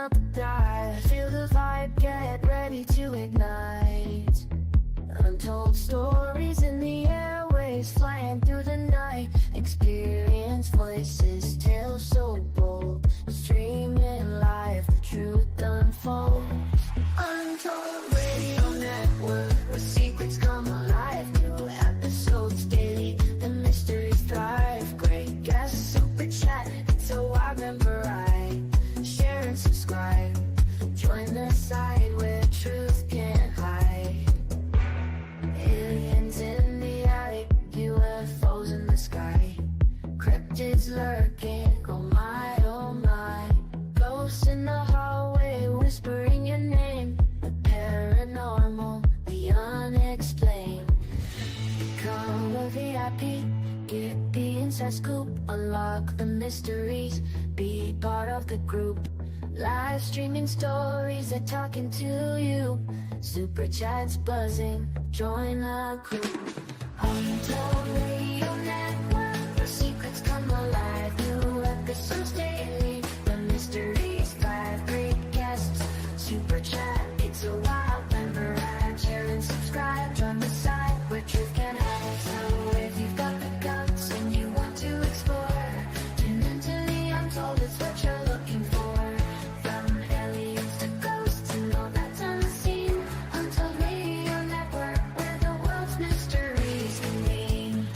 up a dive. Feel the vibe, get ready to ignite. Untold stories in the airways, flying through the night. Experience voices, tales so bold. Streaming live, the truth unfolds. Untold Radio Network, where secrets come alive. New episodes daily, the mysteries thrive. Great guests, super chat, it's so I remember right. Share and subscribe, join the side where truth can't hide. Aliens in the attic, UFOs in the sky. Cryptids lurking, oh my, oh my. Ghosts in the hallway, whispering your name. The paranormal, the unexplained. Become a VIP, get the inside scoop. Unlock the mysteries, be part of the group. Live streaming stories, they're talking to you. Super chats buzzing, join the crew. Untold Radio Network, where secrets come alive. New episodes daily, the mysteries thrive. Great guests, super chat, it's a wild member ride. Share and subscribe, join the side where truth can hide. So if you've got the guts and you want to explore, tune into the Untold, it's what you're looking for. From aliens to ghosts and all that's unseen. Untold Radio Network, where the world's mysteries convene.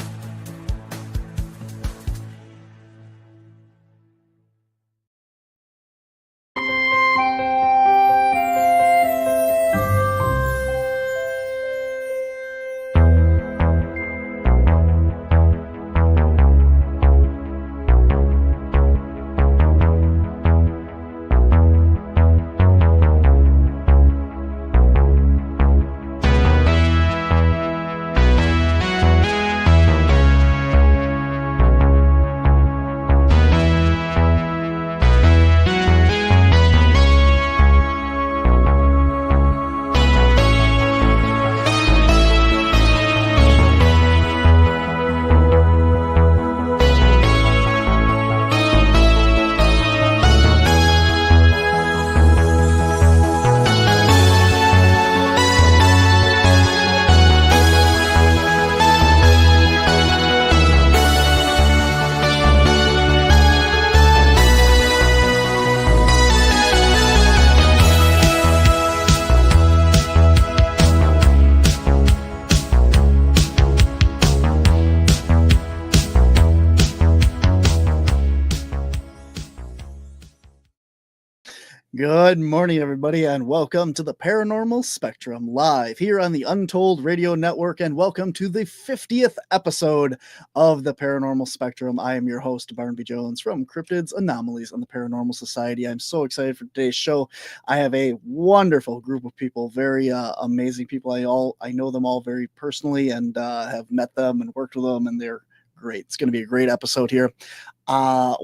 Good morning, everybody, and welcome to the Paranormal Spectrum live here on the Untold Radio Network, and welcome to the 50th episode of the Paranormal Spectrum. I am your host, Barnaby Jones from Cryptids, Anomalies, and the Paranormal Society. I'm so excited for today's show. I have a wonderful group of people, very amazing people. I know them all very personally and have met them and worked with them, and they're great. It's going to be a great episode here.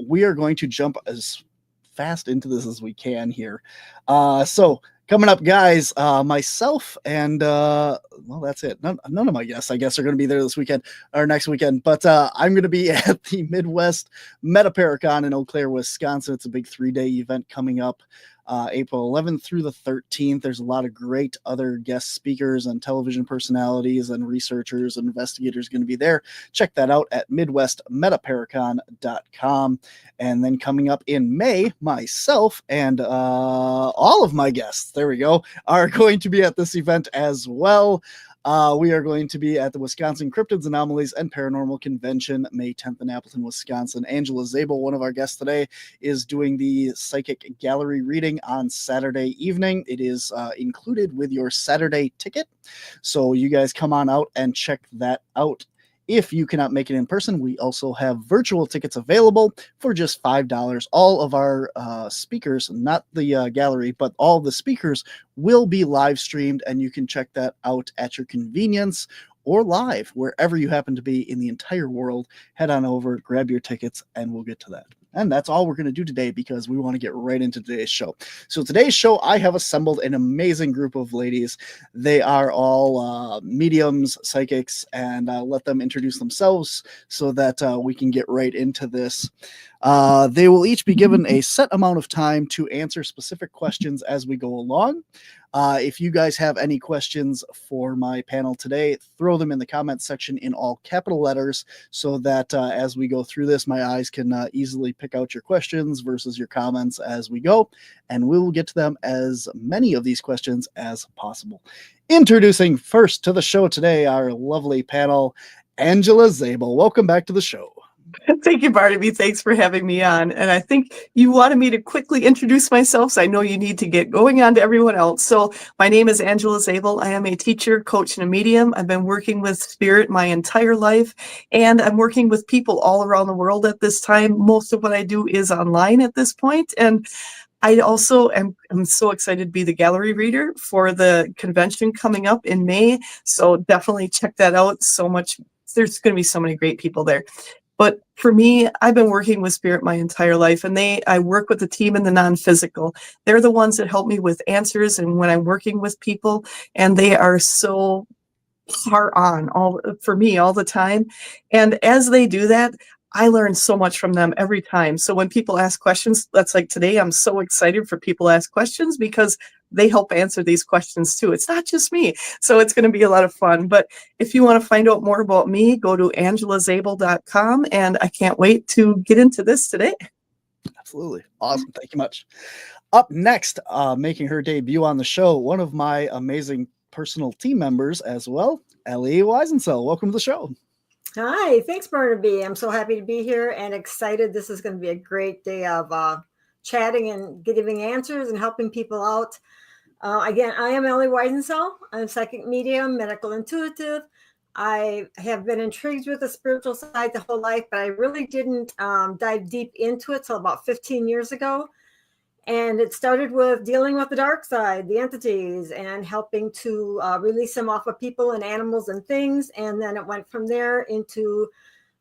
We are going to jump as fast into this as we can here. So coming up, guys, myself and well, that's it. None of my guests, I guess, are going to be there this weekend or next weekend, but I'm going to be at the Midwest Metaparacon in Eau Claire, Wisconsin. It's a big 3-day event coming up April 11th through the 13th. There's a lot of great other guest speakers and television personalities and researchers and investigators going to be there. Check that out at midwestmetaparacon.com. And then coming up in May, myself and all of my guests, there we go, are going to be at this event as well. We are going to be at the Wisconsin Cryptids, Anomalies, and Paranormal Convention, May 10th in Appleton, Wisconsin. Angela Zabel, one of our guests today, is doing the psychic gallery reading on Saturday evening. It is included with your Saturday ticket. So you guys come on out and check that out. If you cannot make it in person, we also have virtual tickets available for just $5. All of our speakers, not the gallery, but all the speakers will be live streamed, and you can check that out at your convenience, or live, wherever you happen to be in the entire world. Head on over, grab your tickets, and we'll get to that. And that's all we're going to do today because we want to get right into today's show. So today's show, I have assembled an amazing group of ladies. They are all mediums, psychics, and let them introduce themselves so that we can get right into this. They will each be given a set amount of time to answer specific questions as we go along. If you guys have any questions for my panel today, throw them in the comments section in all capital letters so that as we go through this, my eyes can easily pick out your questions versus your comments as we go, and we will get to them as many of these questions as possible. Introducing first to the show today, our lovely panel, Angela Zabel. Welcome back to the show. Thank you, Barnaby. Thanks for having me on. And I think you wanted me to quickly introduce myself, so I know you need to get going on to everyone else. So my name is Angela Zabel. I am a teacher, coach, and a medium. I've been working with spirit my entire life, and I'm working with people all around the world at this time. Most of what I do is online at this point. And I also I'm so excited to be the gallery reader for the convention coming up in May. So definitely check that out. So much. There's going to be so many great people there. But for me, I've been working with spirit my entire life, and I work with the team in the non-physical. They're the ones that help me with answers and when I'm working with people, and they are so hard on for me all the time. And as they do that, I learn so much from them every time. So when people ask questions, that's like today, I'm so excited for people to ask questions because they help answer these questions too. It's not just me. So it's going to be a lot of fun. But if you want to find out more about me, go to angelazabel.com. And I can't wait to get into this today. Absolutely. Awesome. Thank you much. Up next, making her debut on the show, one of my amazing personal team members as well, Ellie Weisensel. Welcome to the show. Hi, thanks, Barnaby. I'm so happy to be here and excited. This is going to be a great day of chatting and giving answers and helping people out. Again, I am Ellie Weisensel. I'm a psychic medium, medical intuitive. I have been intrigued with the spiritual side the whole life, but I really didn't dive deep into it till about 15 years ago. And it started with dealing with the dark side, the entities, and helping to release them off of people and animals and things. And then it went from there into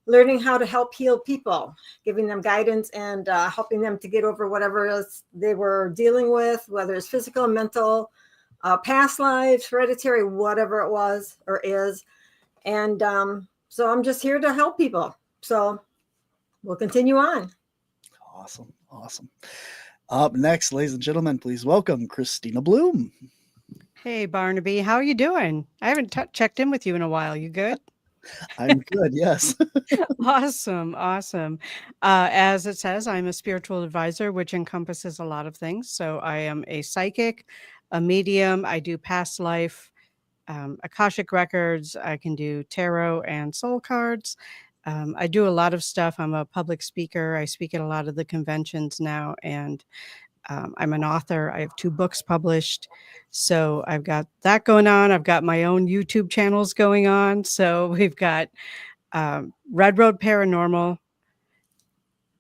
learning how to help heal people, giving them guidance and helping them to get over whatever else they were dealing with, whether it's physical, mental, past lives, hereditary, whatever it was or is. And so I'm just here to help people. So we'll continue on. Awesome. Awesome. Up next, ladies and gentlemen, please welcome Kristina Bloom. Hey, Barnaby, how are you doing? I haven't checked in with you in a while. You good? I'm good, yes. Awesome. As it says, I'm a spiritual advisor, which encompasses a lot of things. So I am a psychic, a medium. I do past life, Akashic records. I can do tarot and soul cards. I do a lot of stuff. I'm a public speaker. I speak at a lot of the conventions now, and I'm an author. I have 2 books published. So I've got that going on. I've got my own YouTube channels going on. So we've got Red Road Paranormal,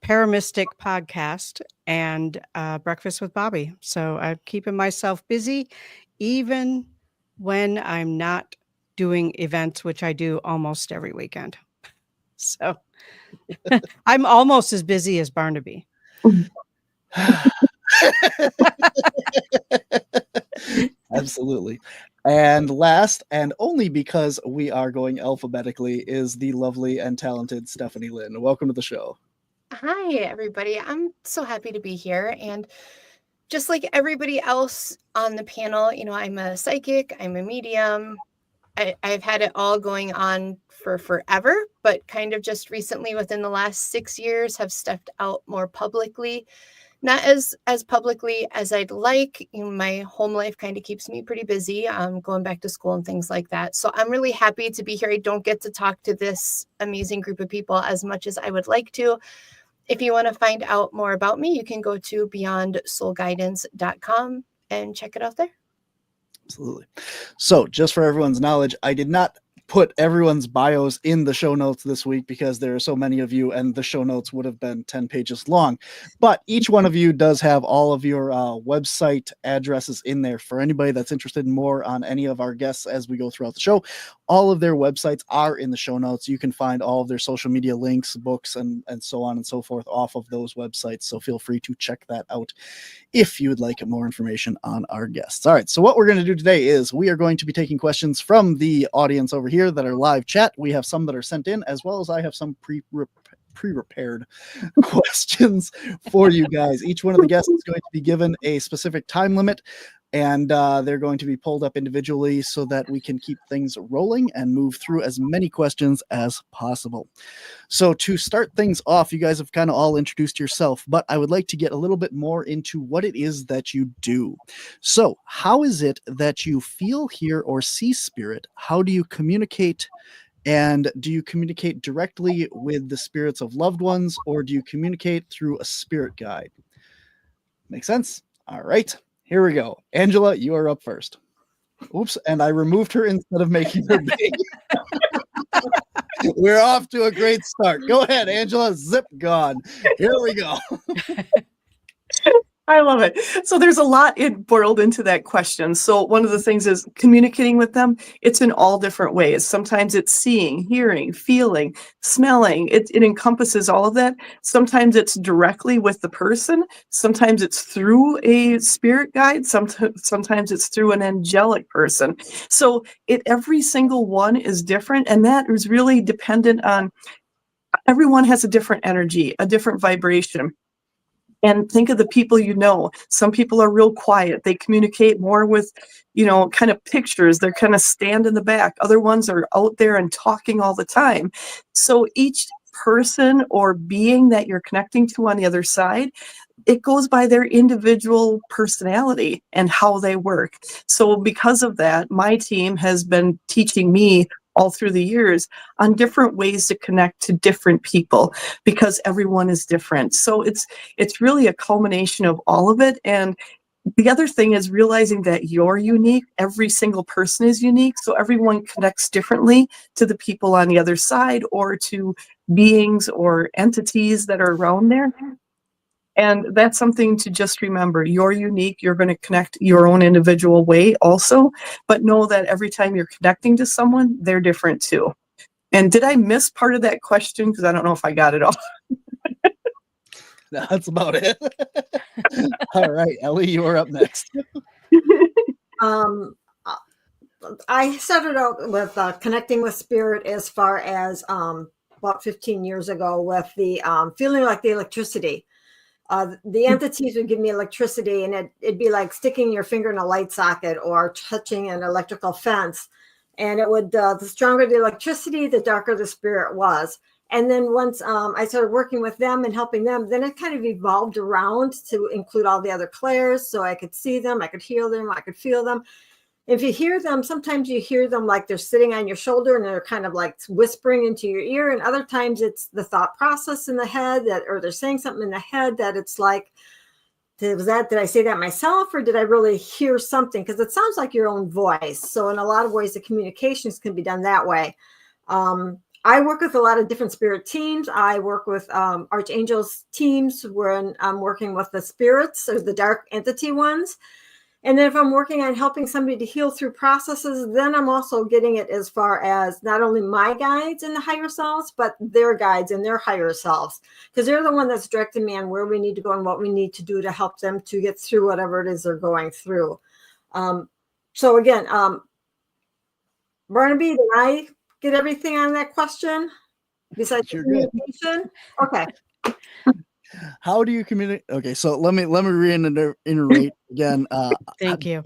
Paramystic Podcast, and Breakfast with Bobby. So I'm keeping myself busy, even when I'm not doing events, which I do almost every weekend. So I'm almost as busy as Barnaby. Absolutely. And last, and only because we are going alphabetically, is the lovely and talented Stephanie Lynn. Welcome to the show. Hi, everybody. I'm so happy to be here. And just like everybody else on the panel, I'm a psychic, I'm a medium. I've had it all going on for forever, but kind of just recently within the last 6 years have stepped out more publicly. Not as publicly as I'd like. My home life kind of keeps me pretty busy, going back to school and things like that. So I'm really happy to be here. I don't get to talk to this amazing group of people as much as I would like to. If you want to find out more about me, you can go to beyondsoulguidance.com and check it out there. Absolutely. So just for everyone's knowledge, I did not put everyone's bios in the show notes this week because there are so many of you, and the show notes would have been 10 pages long. But each one of you does have all of your website addresses in there for anybody that's interested in more on any of our guests as we go throughout the show. All of their websites are in the show notes. You can find all of their social media links, books, and so on and so forth off of those websites. So feel free to check that out if you would like more information on our guests. All right, so what we're going to do today is we are going to be taking questions from the audience over here that are live chat. We have some that are sent in, as well as I have some pre-prepared questions for you guys. Each one of the guests is going to be given a specific time limit, and they're going to be pulled up individually so that we can keep things rolling and move through as many questions as possible. So to start things off, you guys have kind of all introduced yourself, but I would like to get a little bit more into what it is that you do. So how is it that you feel, hear, or see spirit? How do you communicate? And do you communicate directly with the spirits of loved ones, or do you communicate through a spirit guide? Make sense? All right. Here we go. Angela, you are up first. Oops, and I removed her instead of making her big. We're off to a great start. Go ahead, Angela. Zip gone. Here we go. I love it. So there's a lot boiled into that question. So one of the things is communicating with them. It's in all different ways. Sometimes it's seeing, hearing, feeling, smelling. It encompasses all of that. Sometimes it's directly with the person. Sometimes it's through a spirit guide. Sometimes it's through an angelic person. So every single one is different. And that is really dependent on, everyone has a different energy, a different vibration. And think of the people you know. Some people are real quiet. They communicate more with, kind of pictures. They're kind of stand in the back. Other ones are out there and talking all the time. So each person or being that you're connecting to on the other side, it goes by their individual personality and how they work. So because of that, my team has been teaching me all through the years on different ways to connect to different people, because everyone is different. So it's really a culmination of all of it. And the other thing is realizing that you're unique. Every single person is unique. So everyone connects differently to the people on the other side, or to beings or entities that are around there. And that's something to just remember. You're unique. You're going to connect your own individual way also, but know that every time you're connecting to someone, they're different too. And did I miss part of that question? Because I don't know if I got it all. That's about it. All right, Ellie, you are up next. I started out with connecting with spirit as far as about 15 years ago with the feeling like the electricity. The entities would give me electricity, and it'd be like sticking your finger in a light socket or touching an electrical fence. And it would, the stronger the electricity, the darker the spirit was. And then once I started working with them and helping them, then it kind of evolved around to include all the other clairs. So I could see them, I could hear them, I could feel them. If you hear them, sometimes you hear them like they're sitting on your shoulder and they're kind of like whispering into your ear. And other times it's the thought process in the head or they're saying something in the head that it's like, did I say that myself, or did I really hear something? Because it sounds like your own voice. So in a lot of ways, the communications can be done that way. I work with a lot of different spirit teams. I work with archangels teams when I'm working with the spirits or the dark entity ones. And then if I'm working on helping somebody to heal through processes, then I'm also getting it as far as not only my guides and the higher selves, but their guides and their higher selves, because they're the one that's directing me on where we need to go and what we need to do to help them to get through whatever it is they're going through. So again, Barnaby, did I get everything on that question besides communication? Okay. How do you communicate? Okay, so let me reiterate again. Thank you.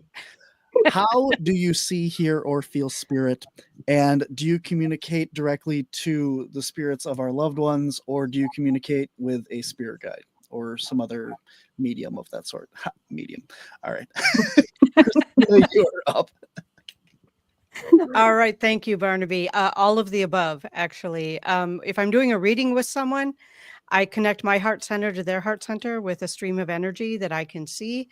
How do you see, hear, or feel spirit? And do you communicate directly to the spirits of our loved ones, or do you communicate with a spirit guide or some other medium of that sort? Medium. All right. Kristina, you're up. All right. Thank you, Barnaby. All of the above, actually. If I'm doing a reading with someone, I connect my heart center to their heart center with a stream of energy that I can see.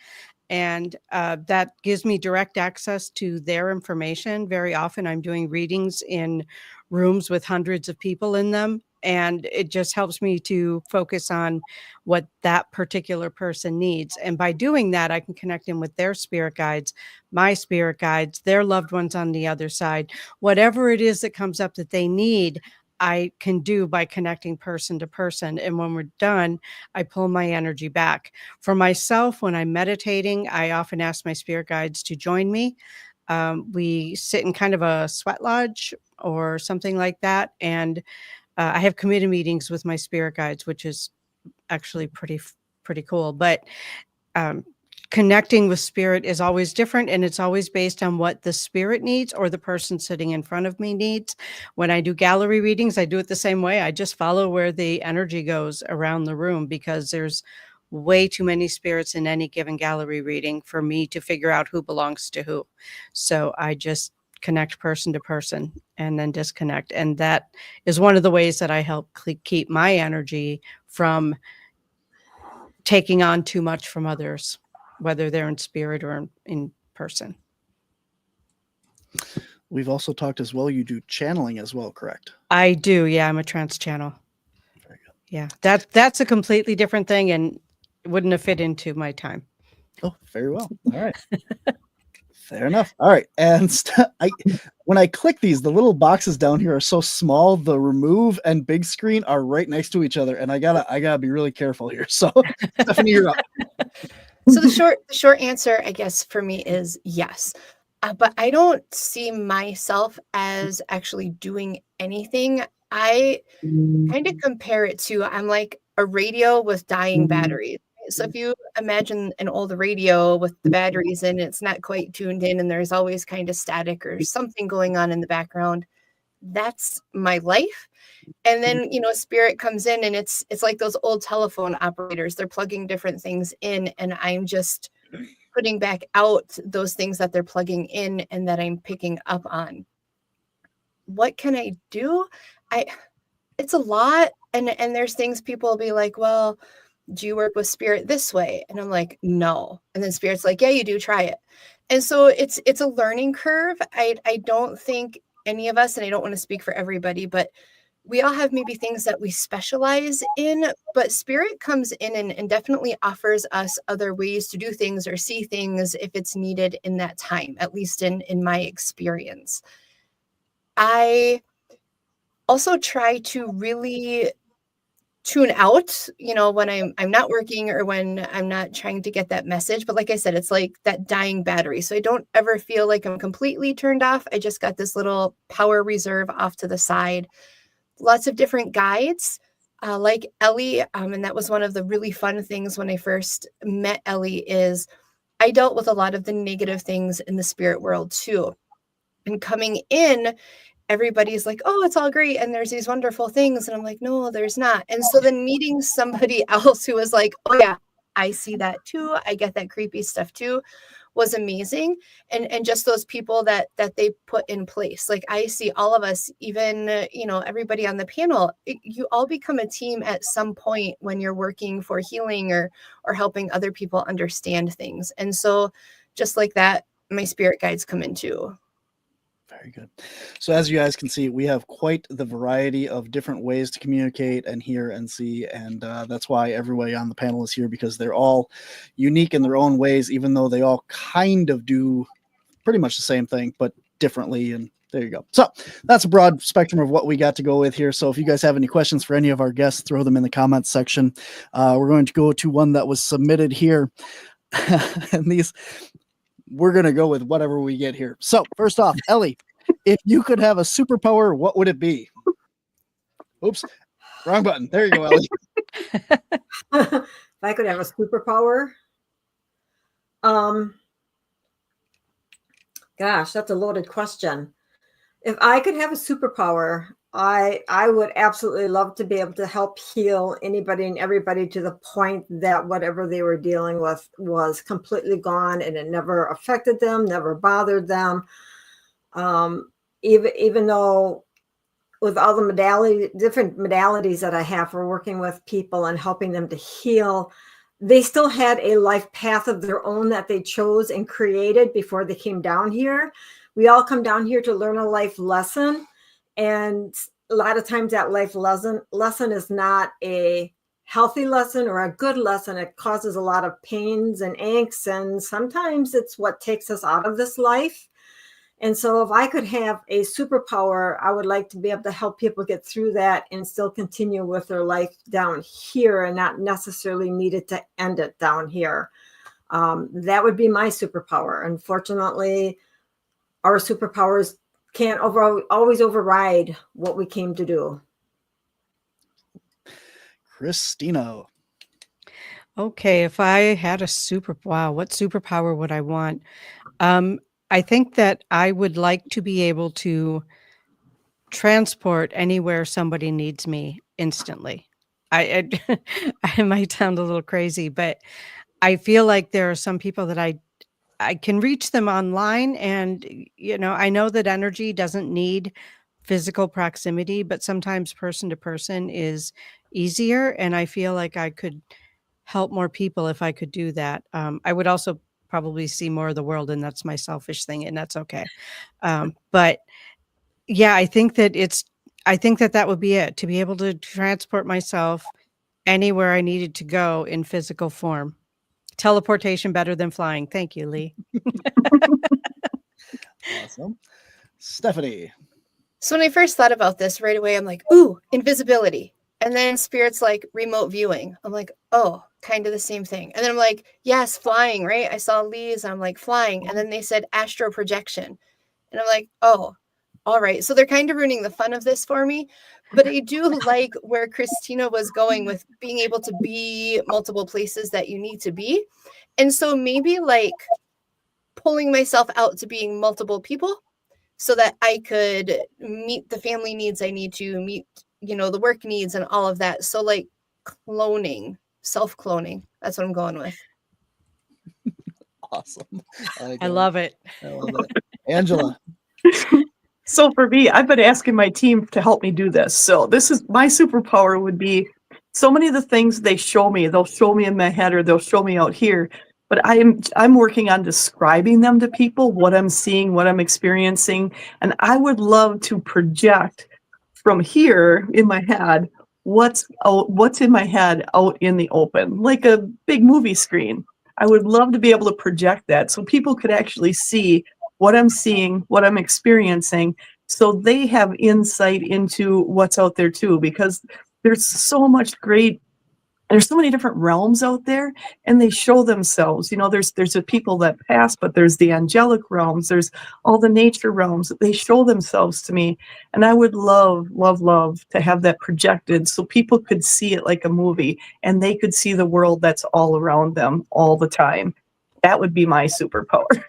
And that gives me direct access to their information. Very often I'm doing readings in rooms with hundreds of people in them. And it just helps me to focus on what that particular person needs. And by doing that, I can connect in with their spirit guides, my spirit guides, their loved ones on the other side. Whatever it is that comes up that they need, I can do by connecting person to person. And when we're done, I pull my energy back. For myself, when I'm meditating, I often ask my spirit guides to join me. We sit in kind of a sweat lodge or something like that. And I have committee meetings with my spirit guides, which is actually pretty cool. But connecting with spirit is always different, and it's always based on what the spirit needs or the person sitting in front of me needs. When I do gallery readings, I do it the same way. I just follow where the energy goes around the room, because there's way too many spirits in any given gallery reading for me to figure out who belongs to who. So I just connect person to person and then disconnect. And that is one of the ways that I help keep my energy from taking on too much from others, whether they're in spirit or in person. We've also talked as well, you do channeling as well, correct? I do. Yeah, I'm a trance channel. Very good. Yeah, that's a completely different thing and wouldn't have fit into my time. Oh, very well. All right. Fair enough. All right. And when I click these, the little boxes down here are so small. The remove and big screen are right next to each other, and I gotta be really careful here. So, Stephanie, you're up. So the short answer, I guess, for me is yes. But I don't see myself as actually doing anything. I kind of compare it to, I'm like a radio with dying batteries. So if you imagine an old radio with the batteries in, it's not quite tuned in and there's always kind of static or something going on in the background. That's my life. And then, spirit comes in and it's like those old telephone operators. They're plugging different things in and I'm just putting back out those things that they're plugging in and that I'm picking up on. What can I do? It's a lot. And there's things people will be like, well, do you work with spirit this way? And I'm like, no. And then spirit's like, yeah, you do, try it. And so it's a learning curve. I don't think any of us, and I don't want to speak for everybody, but we all have maybe things that we specialize in, but spirit comes in and definitely offers us other ways to do things or see things if it's needed in that time, at least in my experience. I also try to really tune out, when I'm not working or when I'm not trying to get that message. But like I said, it's like that dying battery. So I don't ever feel like I'm completely turned off. I just got this little power reserve off to the side. Lots of different guides, like Ellie. And that was one of the really fun things when I first met Ellie is I dealt with a lot of the negative things in the spirit world too. And coming in, everybody's like, oh, it's all great. And there's these wonderful things. And I'm like, no, there's not. And so then meeting somebody else who was like, oh yeah, I see that too. I get that creepy stuff too, was amazing. And just those people that they put in place. Like I see all of us, even, everybody on the panel, you all become a team at some point when you're working for healing or helping other people understand things. And so just like that, my spirit guides come in too. Very good. So as you guys can see, we have quite the variety of different ways to communicate and hear and see. And that's why everybody on the panel is here, because they're all unique in their own ways, even though they all kind of do pretty much the same thing, but differently. And there you go. So that's a broad spectrum of what we got to go with here. So if you guys have any questions for any of our guests, throw them in the comments section. We're going to go to one that was submitted here. And we're going to go with whatever we get here. So first off, Ellie, if you could have a superpower, what would it be? Oops, wrong button. There you go, Ellie. If I could have a superpower, gosh, that's a loaded question. If I could have a superpower, I would absolutely love to be able to help heal anybody and everybody to the point that whatever they were dealing with was completely gone and it never affected them, never bothered them. Even though with all the different modalities that I have for working with people and helping them to heal, they still had a life path of their own that they chose and created before they came down here. We all come down here to learn a life lesson. And a lot of times that life lesson is not a healthy lesson or a good lesson. It causes a lot of pains and angst. And sometimes it's what takes us out of this life. And so if I could have a superpower, I would like to be able to help people get through that and still continue with their life down here and not necessarily needed to end it down here. That would be my superpower. Unfortunately, our superpowers can't always override what we came to do. Kristina. Okay, if I had a what superpower would I want? I think that I would like to be able to transport anywhere somebody needs me instantly. I I might sound a little crazy, but I feel like there are some people that I can reach them online, and I know that energy doesn't need physical proximity, but sometimes person to person is easier, and I feel like I could help more people if I could do that. I would also probably see more of the world, and that's my selfish thing, and that's okay. But yeah, I think that that would be it, to be able to transport myself anywhere I needed to go in physical form. Teleportation better than flying. Thank you, Lee. Awesome. Stephanie. So when I first thought about this right away, I'm like, ooh, invisibility. And then Spirit's like remote viewing. I'm like, oh, kind of the same thing. And then I'm like, yes, flying, right? I saw Lee's. I'm like, flying. And then they said astral projection. And I'm like, oh, all right. So they're kind of ruining the fun of this for me. But I do like where Kristina was going with being able to be multiple places that you need to be. And so maybe like pulling myself out to being multiple people so that I could meet the family needs I need to meet, the work needs and all of that. So like cloning, self-cloning. That's what I'm going with. Awesome. I love it. I love it. Angela. So for me, I've been asking my team to help me do this. So this is my superpower would be so many of the things they'll show me in my head or they'll show me out here. But I'm working on describing them to people, what I'm seeing, what I'm experiencing. And I would love to project from here in my head what's in my head out in the open, like a big movie screen. I would love to be able to project that so people could actually see what I'm seeing, what I'm experiencing, so they have insight into what's out there too, because there's so many different realms out there, and they show themselves. There's the people that pass, but there's the angelic realms, there's all the nature realms. They show themselves to me, and I would love, love, love to have that projected so people could see it like a movie, and they could see the world that's all around them all the time. That would be my superpower.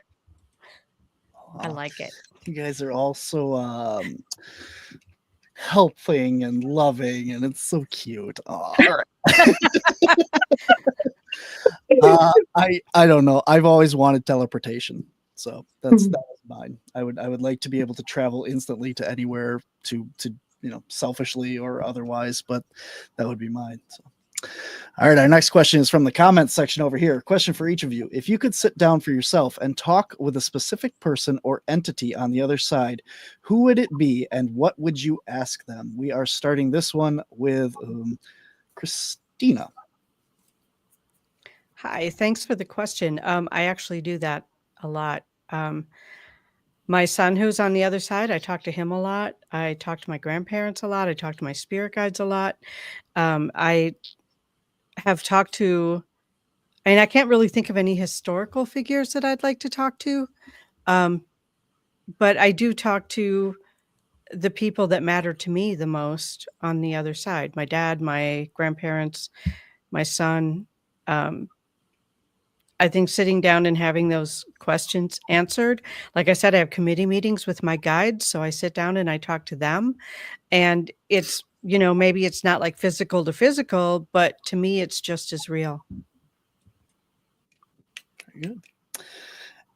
I like it. You guys are all so helping and loving, and it's so cute. All right. I don't know. I've always wanted teleportation, so that was mine. I would like to be able to travel instantly to anywhere, to selfishly or otherwise, but that would be mine. So. All right, our next question is from the comments section over here. Question for each of you. If you could sit down for yourself and talk with a specific person or entity on the other side, who would it be and what would you ask them? We are starting this one with Kristina. Hi, thanks for the question. I actually do that a lot. My son, who's on the other side, I talk to him a lot. I talk to my grandparents a lot. I talk to my spirit guides a lot. I have talked to, and I can't really think of any historical figures that I'd like to talk to. But I do talk to the people that matter to me the most on the other side. My dad, my grandparents, my son. I think sitting down and having those questions answered, like I said, I have committee meetings with my guides. So I sit down and I talk to them, and it's, maybe it's not like physical to physical, but to me, it's just as real. Very good.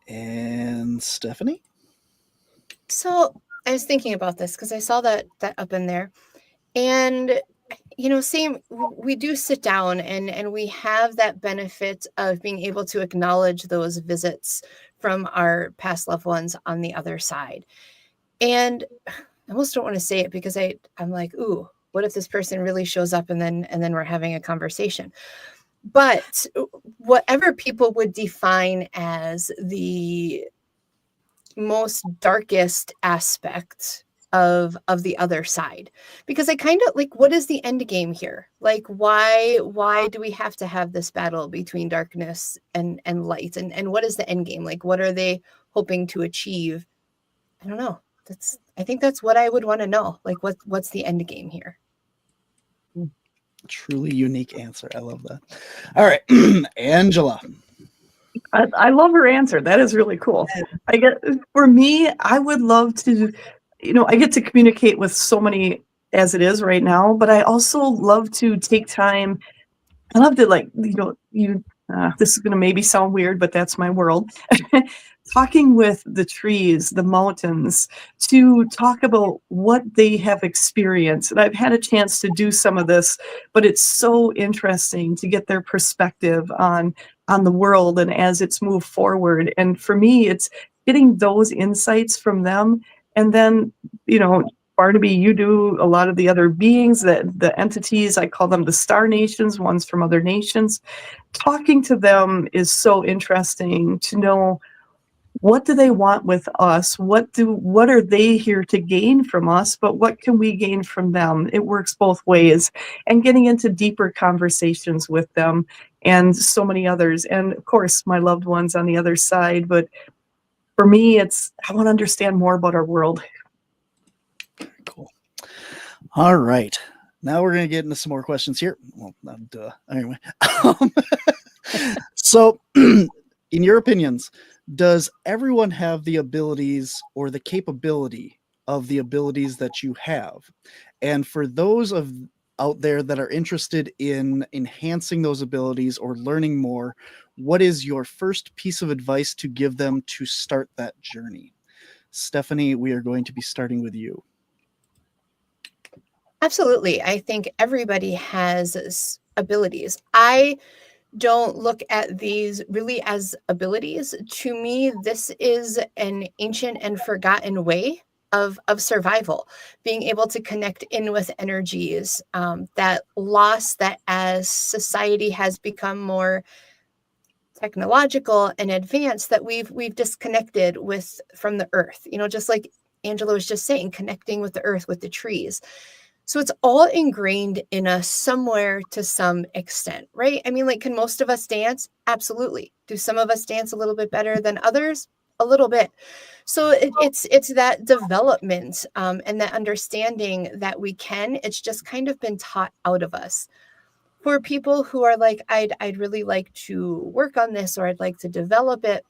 And Stephanie? So I was thinking about this because I saw that up in there. And same, we do sit down and we have that benefit of being able to acknowledge those visits from our past loved ones on the other side. And I almost don't want to say it because I'm like, ooh, what if this person really shows up and then we're having a conversation? But whatever people would define as the most darkest aspect of the other side, because I kind of like, what is the end game here? Like, why do we have to have this battle between darkness and light? And what is the end game? Like, what are they hoping to achieve? I don't know. I think that's what I would want to know. Like, what's the end game here? Truly unique answer. I love that. All right, Angela. I love her answer. That is really cool. For me, I would love to, I get to communicate with so many as it is right now, but I also love to take time. I love to this is going to maybe sound weird, but that's my world. Talking with the trees, the mountains, to talk about what they have experienced. And I've had a chance to do some of this, but it's so interesting to get their perspective on the world and as it's moved forward. And for me, it's getting those insights from them. And then, Barnaby, you do a lot of the other beings, the entities, I call them the star nations, ones from other nations. Talking to them is so interesting to know, what do they want with us? What are they here to gain from us? But what can we gain from them? It works both ways. And getting into deeper conversations with them and so many others. And of course, my loved ones on the other side. But for me, I want to understand more about our world. Cool. All right. Now we're going to get into some more questions here. Well, duh. Anyway. So, in your opinions, does everyone have the abilities or the capability of the abilities that you have? And for those out there that are interested in enhancing those abilities or learning more, what is your first piece of advice to give them to start that journey? Stephanie, we are going to be starting with you. Absolutely. I think everybody has abilities. I don't look at these really as abilities. To me, this is an ancient and forgotten way of survival, being able to connect in with energies, that loss that as society has become more technological and advanced, that we've disconnected from the earth, just like Angela was just saying, connecting with the earth, with the trees. So it's all ingrained in us somewhere to some extent, right? I mean, like, can most of us dance? Absolutely. Do some of us dance a little bit better than others? A little bit. So it's that development and that understanding that we can. It's just kind of been taught out of us. For people who are like, I'd really like to work on this, or I'd like to develop it,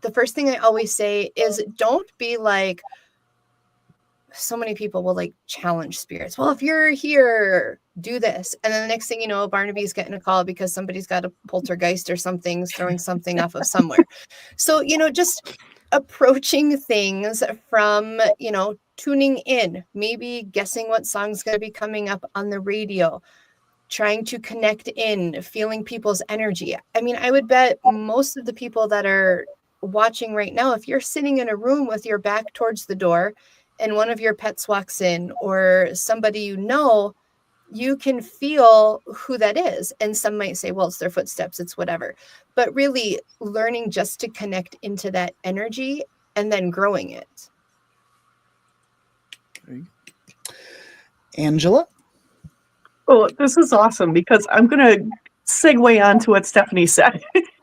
the first thing I always say is, don't be like, so many people will like challenge spirits. Well, if you're here, do this. And then the next thing you know, Barnaby's getting a call because somebody's got a poltergeist or something's throwing something off of somewhere. So, just approaching things from, tuning in, maybe guessing what song's going to be coming up on the radio, trying to connect in, feeling people's energy. I mean, I would bet most of the people that are watching right now, if you're sitting in a room with your back towards the door and one of your pets walks in, or somebody you can feel who that is. And some might say, well, it's their footsteps, it's whatever. But really learning just to connect into that energy and then growing it. Angela? Oh, this is awesome, because I'm going to segue on to what Stephanie said.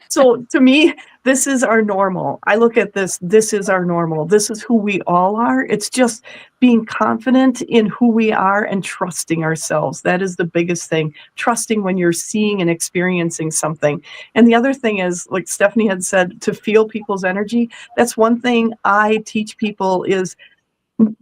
So to me, this is our normal. I look at this is our normal. This is who we all are. It's just being confident in who we are and trusting ourselves. That is the biggest thing. Trusting when you're seeing and experiencing something. And the other thing is, like Stephanie had said, to feel people's energy. That's one thing I teach people is,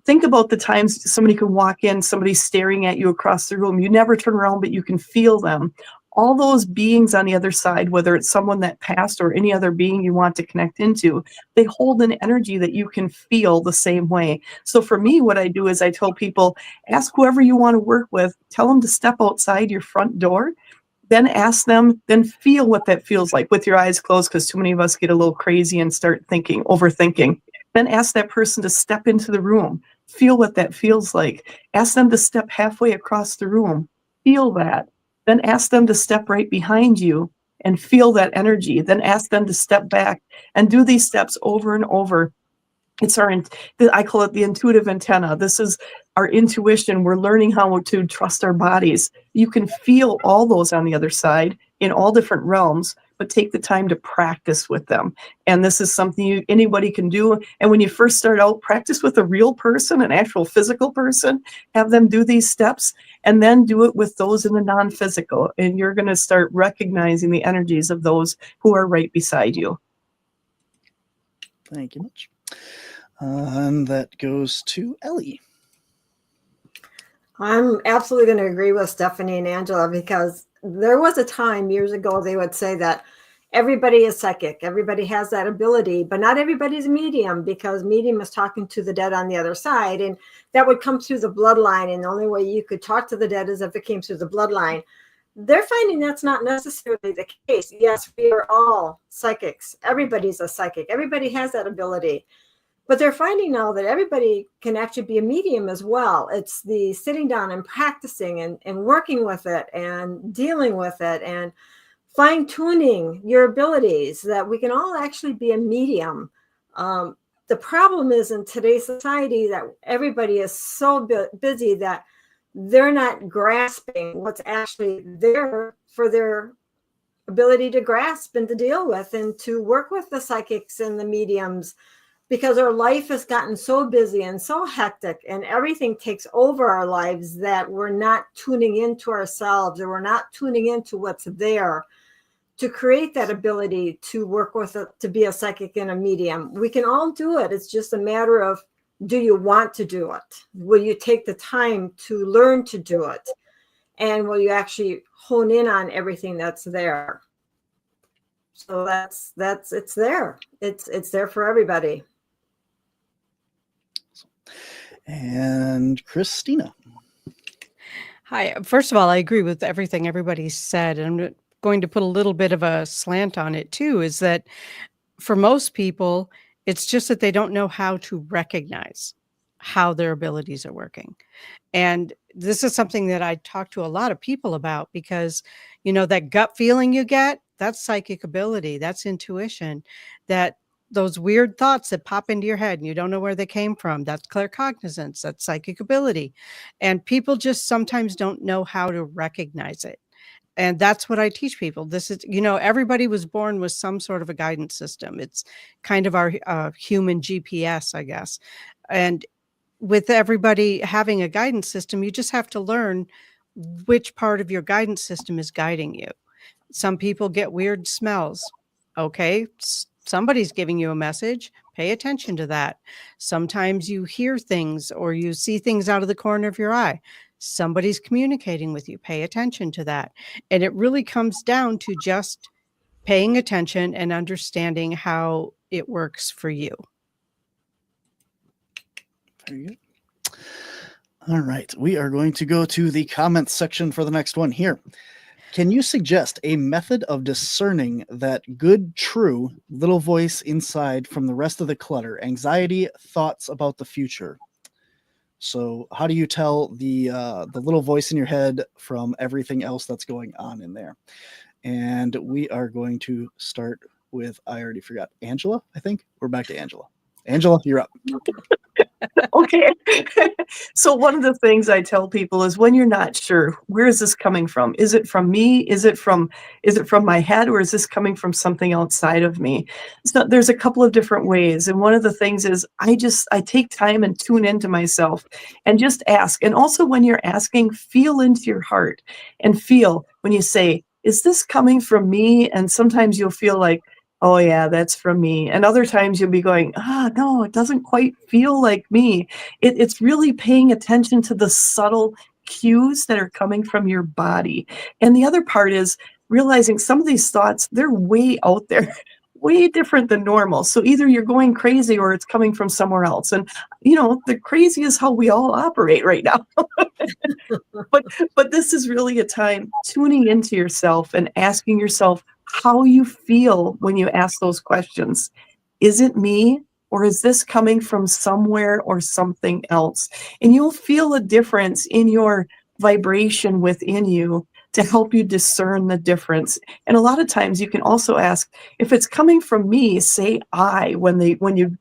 think about the times somebody can walk in, somebody's staring at you across the room. You never turn around, but you can feel them. all those beings on the other side, whether it's someone that passed or any other being you want to connect into, they hold an energy that you can feel the same way. So for me, what I do is I tell people, ask whoever you want to work with, tell them to step outside your front door, then ask them, then feel what that feels like with your eyes closed, because too many of us get a little crazy and start thinking, overthinking. Then ask that person to step into the room, feel what that feels like. Ask them to step halfway across the room, feel that. Then ask them to step right behind you and feel that energy. Then ask them to step back and do these steps over and over. It's I call it the intuitive antenna. This is our intuition. We're learning how to trust our bodies. You can feel all those on the other side in all different realms, but take the time to practice with them. And this is something anybody can do. And when you first start out, practice with a real person, an actual physical person, have them do these steps, and then do it with those in the non-physical. And you're going to start recognizing the energies of those who are right beside you. Thank you much. And that goes to Ellie. I'm absolutely going to agree with Stephanie and Angela, because there was a time years ago they would say that everybody is psychic. Everybody has that ability, but not everybody's a medium, because medium is talking to the dead on the other side. And that would come through the bloodline. And the only way you could talk to the dead is if it came through the bloodline. They're finding that's not necessarily the case. Yes, we are all psychics. Everybody's a psychic. Everybody has that ability. But they're finding now that everybody can actually be a medium as well. It's the sitting down and practicing and working with it and dealing with it and fine-tuning your abilities, that we can all actually be a medium. The problem is in today's society that everybody is so busy that they're not grasping what's actually there for their ability to grasp and to deal with and to work with the psychics and the mediums, because our life has gotten so busy and so hectic and everything takes over our lives that we're not tuning into ourselves, or we're not tuning into what's there to create that ability to work with it, to be a psychic and a medium. We can all do it. It's just a matter of, do you want to do it? Will you take the time to learn to do it? And will you actually hone in on everything that's there? So that's it's there. It's there for everybody. And Kristina. Hi. First of all, I agree with everything everybody said. And I'm going to put a little bit of a slant on it too, is that for most people, it's just that they don't know how to recognize how their abilities are working. And this is something that I talk to a lot of people about, because, you know, that gut feeling you get, that's psychic ability, that's intuition, that those weird thoughts that pop into your head and you don't know where they came from, that's claircognizance, that's psychic ability. And people just sometimes don't know how to recognize it. And that's what I teach people. This is, you know, everybody was born with some sort of a guidance system. It's kind of our human GPS, I guess. And with everybody having a guidance system, you just have to learn which part of your guidance system is guiding you. Some people get weird smells. Okay, somebody's giving you a message. Pay attention to that. Sometimes you hear things or you see things out of the corner of your eye. Somebody's communicating with you. Pay attention to that. And it really comes down to just paying attention and understanding how it works for you. Very good. All right. We are going to go to the comments section for the next one here. Can you suggest a method of discerning that good, true little voice inside from the rest of the clutter, anxiety, thoughts about the future? So how do you tell the little voice in your head from everything else that's going on in there? And we are going to start with, I already forgot, Angela, I think. We're back to Angela. Angela, you're up. Okay. So one of the things I tell people is, when you're not sure, where is this coming from? Is it from me? Is it from my head, or is this coming from something outside of me? So there's a couple of different ways. And one of the things is I take time and tune into myself and just ask. And also when you're asking, feel into your heart and feel when you say, is this coming from me? And sometimes you'll feel like, oh yeah, that's from me. And other times you'll be going, no, it doesn't quite feel like me. It's really paying attention to the subtle cues that are coming from your body. And the other part is realizing some of these thoughts, they're way out there, way different than normal. So either you're going crazy or it's coming from somewhere else. And, the crazy is how we all operate right now. But this is really a time tuning into yourself and asking yourself how you feel when you ask those questions. Is it me, or is this coming from somewhere or something else? And you'll feel a difference in your vibration within you to help you discern the difference. And a lot of times you can also ask, if it's coming from me, say I. When you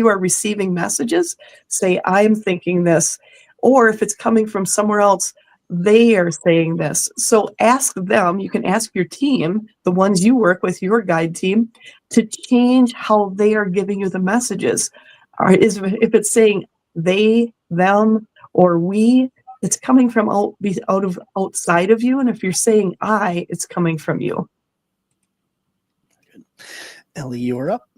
are receiving messages, say I'm thinking this. Or if it's coming from somewhere else, they are saying this. So ask them. You can ask your team, the ones you work with, your guide team, to change how they are giving you the messages. Or if it's saying they, them, or we, it's coming from outside of you. And if you're saying I, it's coming from you. Ellie, you're up.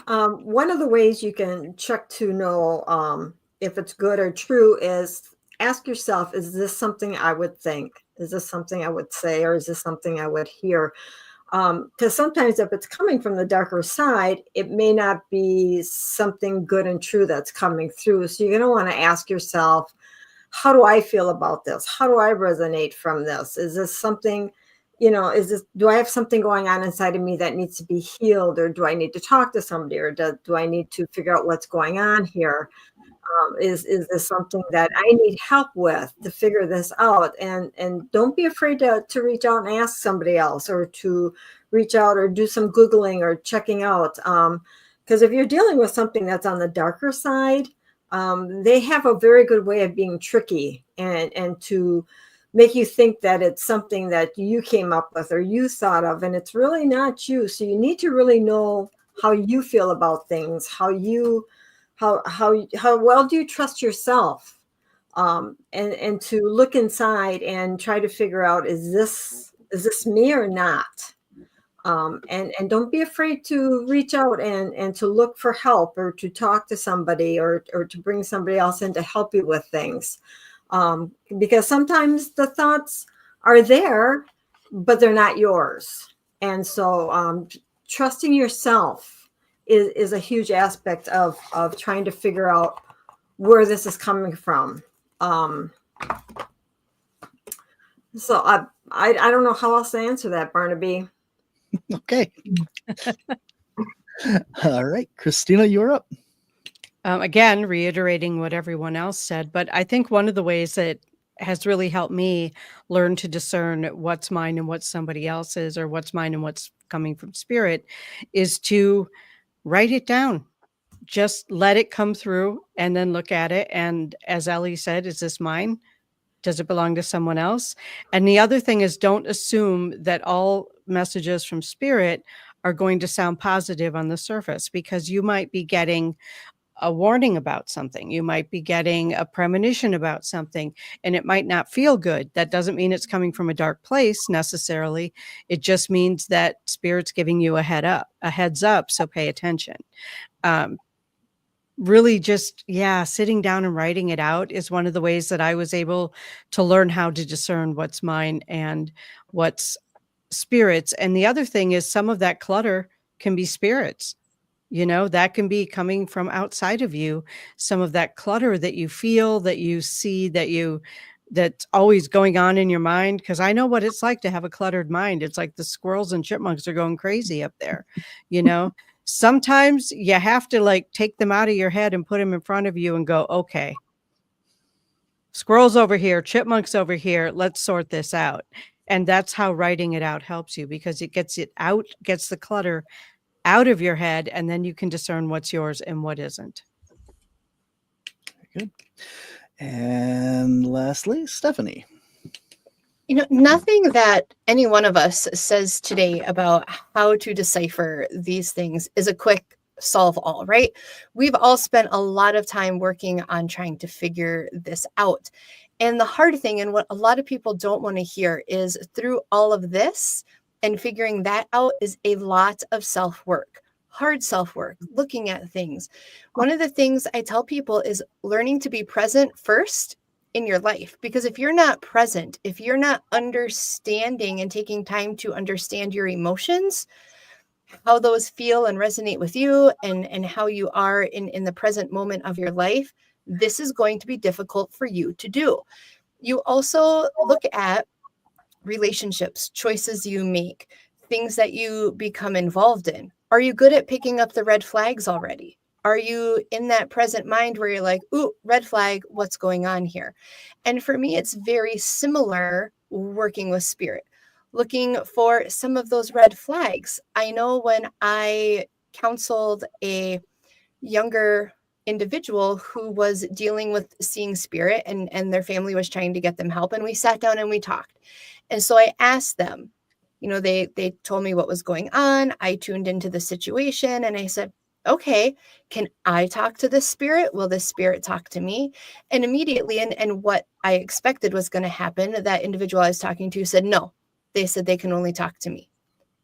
One of the ways you can check to know if it's good or true is ask yourself, is this something I would think? Is this something I would say? Or is this something I would hear? Because sometimes if it's coming from the darker side, it may not be something good and true that's coming through. So you're going to want to ask yourself, how do I feel about this? How do I resonate from this? Is this something, do I have something going on inside of me that needs to be healed? Or do I need to talk to somebody? Or do I need to figure out what's going on here? Is this something that I need help with to figure this out? And don't be afraid to reach out and ask somebody else, or to reach out or do some Googling or checking out. Because if you're dealing with something that's on the darker side, they have a very good way of being tricky and to make you think that it's something that you came up with or you thought of, and it's really not you. So you need to really know how you feel about things, how well do you trust yourself, and to look inside and try to figure out, is this me or not? And don't be afraid to reach out and to look for help, or to talk to somebody, or to bring somebody else in to help you with things. Because sometimes the thoughts are there, but they're not yours. And so trusting yourself is a huge aspect of trying to figure out where this is coming from. So I don't know how else to answer that, Barnaby. Okay. All right, Kristina, you're up. Again, reiterating what everyone else said, but I think one of the ways that has really helped me learn to discern what's mine and what's somebody else's, or what's mine and what's coming from spirit, is to write it down. Just let it come through and then look at it. And as Ellie said, is this mine? Does it belong to someone else? And the other thing is, don't assume that all messages from spirit are going to sound positive on the surface, because you might be getting a warning about something. You might be getting a premonition about something, and it might not feel good. That doesn't mean it's coming from a dark place necessarily. It just means that spirit's giving you a heads up. So pay attention. Really just, sitting down and writing it out is one of the ways that I was able to learn how to discern what's mine and what's spirits. And the other thing is, some of that clutter can be spirits. That can be coming from outside of you. Some of that clutter that you feel, that you see, that's always going on in your mind. Because I know what it's like to have a cluttered mind. It's like the squirrels and chipmunks are going crazy up there. Sometimes you have to take them out of your head and put them in front of you and go, okay, squirrels over here, chipmunks over here, let's sort this out. And that's how writing it out helps you, because it gets the clutter out of your head, and then you can discern what's yours and what isn't. Good. And lastly, Stephanie. Nothing that any one of us says today about how to decipher these things is a quick solve all, right? We've all spent a lot of time working on trying to figure this out. And the hard thing, and what a lot of people don't want to hear, is through all of this and figuring that out is a lot of self-work, hard self-work, looking at things. One of the things I tell people is learning to be present first in your life. Because if you're not present, if you're not understanding and taking time to understand your emotions, how those feel and resonate with you, and how you are in the present moment of your life, this is going to be difficult for you to do. You also look at relationships, choices you make, things that you become involved in. Are you good at picking up the red flags already? Are you in that present mind where you're like, ooh, red flag, what's going on here? And for me, it's very similar working with spirit, looking for some of those red flags. I know when I counseled a younger individual who was dealing with seeing spirit, and their family was trying to get them help, and we sat down and we talked. And so I asked them, they told me what was going on. I tuned into the situation and I said, okay, can I talk to this spirit? Will this spirit talk to me? And immediately, and what I expected was going to happen, that individual I was talking to said, no, they said they can only talk to me.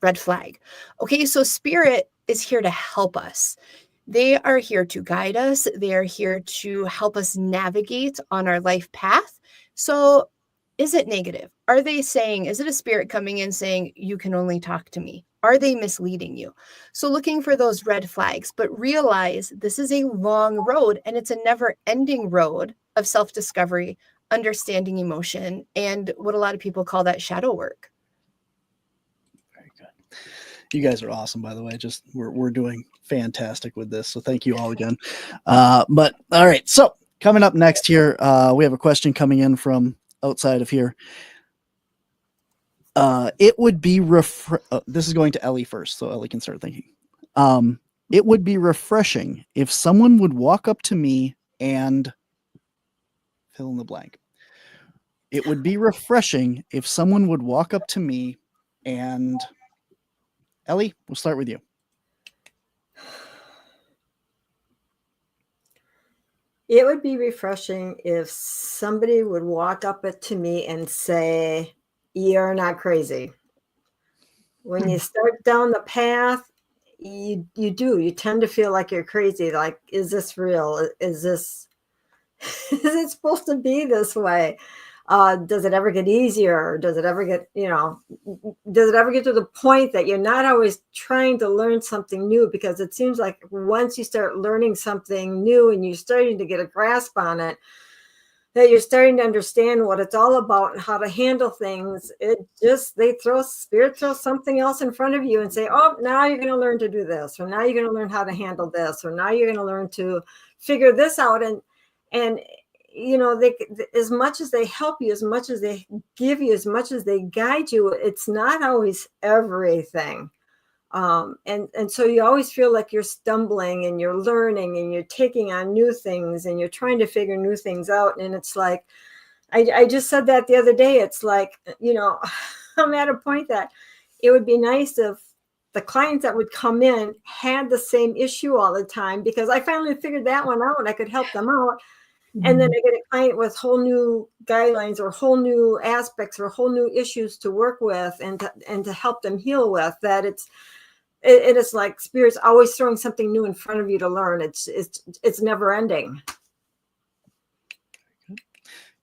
Red flag. Okay, so spirit is here to help us. They are here to guide us. They are here to help us navigate on our life path. So is it negative? Are they saying, is it a spirit coming in saying, you can only talk to me? Are they misleading you? So looking for those red flags, but realize this is a long road, and it's a never ending road of self-discovery, understanding emotion, and what a lot of people call that shadow work. Very good. You guys are awesome, by the way. Just we're doing fantastic with this. So thank you all again. But all right. So coming up next here, we have a question coming in from outside of here. It would be this is going to Ellie first, so Ellie can start thinking. It would be refreshing if someone would walk up to me and fill in the blank. It would be refreshing if someone would walk up to me and Ellie, we'll start with you. It would be refreshing if somebody would walk up to me and say, you're not crazy. When you start down the path, you tend to feel like you're crazy. Like, is this real? Is it supposed to be this way? Does it ever get easier? Does it ever get to the point that you're not always trying to learn something new? Because it seems like once you start learning something new and you're starting to get a grasp on it, that you're starting to understand what it's all about and how to handle things. Spirit throws something else in front of you and say, oh, now you're going to learn to do this, or now you're going to learn how to handle this, or now you're going to learn to figure this out. And they, as much as they help you, as much as they give you, as much as they guide you, it's not always everything. And so you always feel like you're stumbling and you're learning and you're taking on new things and you're trying to figure new things out. And it's like, I just said that the other day. It's like, I'm at a point that it would be nice if the clients that would come in had the same issue all the time, because I finally figured that one out and I could help them out. And then I get a client with whole new guidelines or whole new aspects or whole new issues to work with and to help them heal with. That it is like spirit's always throwing something new in front of you to learn. It's never ending.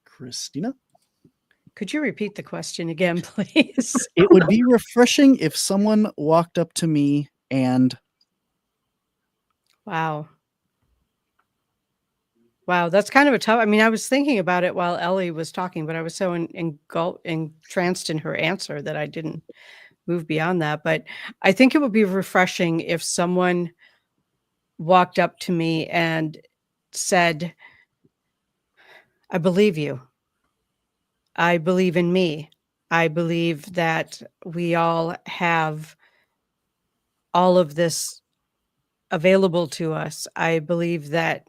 Kristina? Could you repeat the question again, please? It would be refreshing if someone walked up to me and... Wow, that's kind of a tough. I mean, I was thinking about it while Ellie was talking, but I was so entranced in her answer that I didn't move beyond that. But I think it would be refreshing if someone walked up to me and said, I believe you. I believe in me. I believe that we all have all of this available to us. I believe that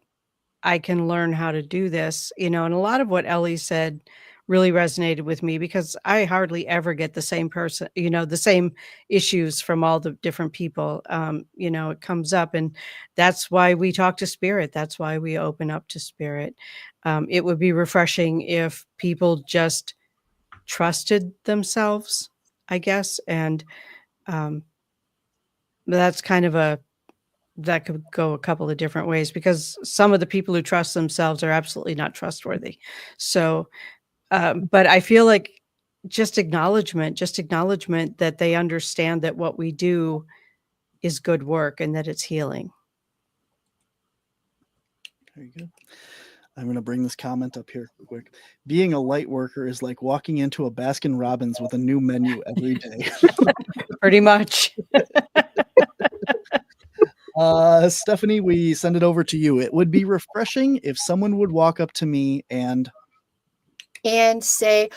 I can learn how to do this, and a lot of what Ellie said really resonated with me, because I hardly ever get the same person, the same issues from all the different people. It comes up, and that's why we talk to spirit. That's why we open up to spirit. It would be refreshing if people just trusted themselves, I guess. And that's kind of a that could go a couple of different ways, because some of the people who trust themselves are absolutely not trustworthy. So, but I feel like just acknowledgement that they understand that what we do is good work and that it's healing. Very good. I'm going to bring this comment up here quick. Being a light worker is like walking into a Baskin Robbins with a new menu every day. Pretty much. Stephanie, we send it over to you. It would be refreshing if someone would walk up to me and say,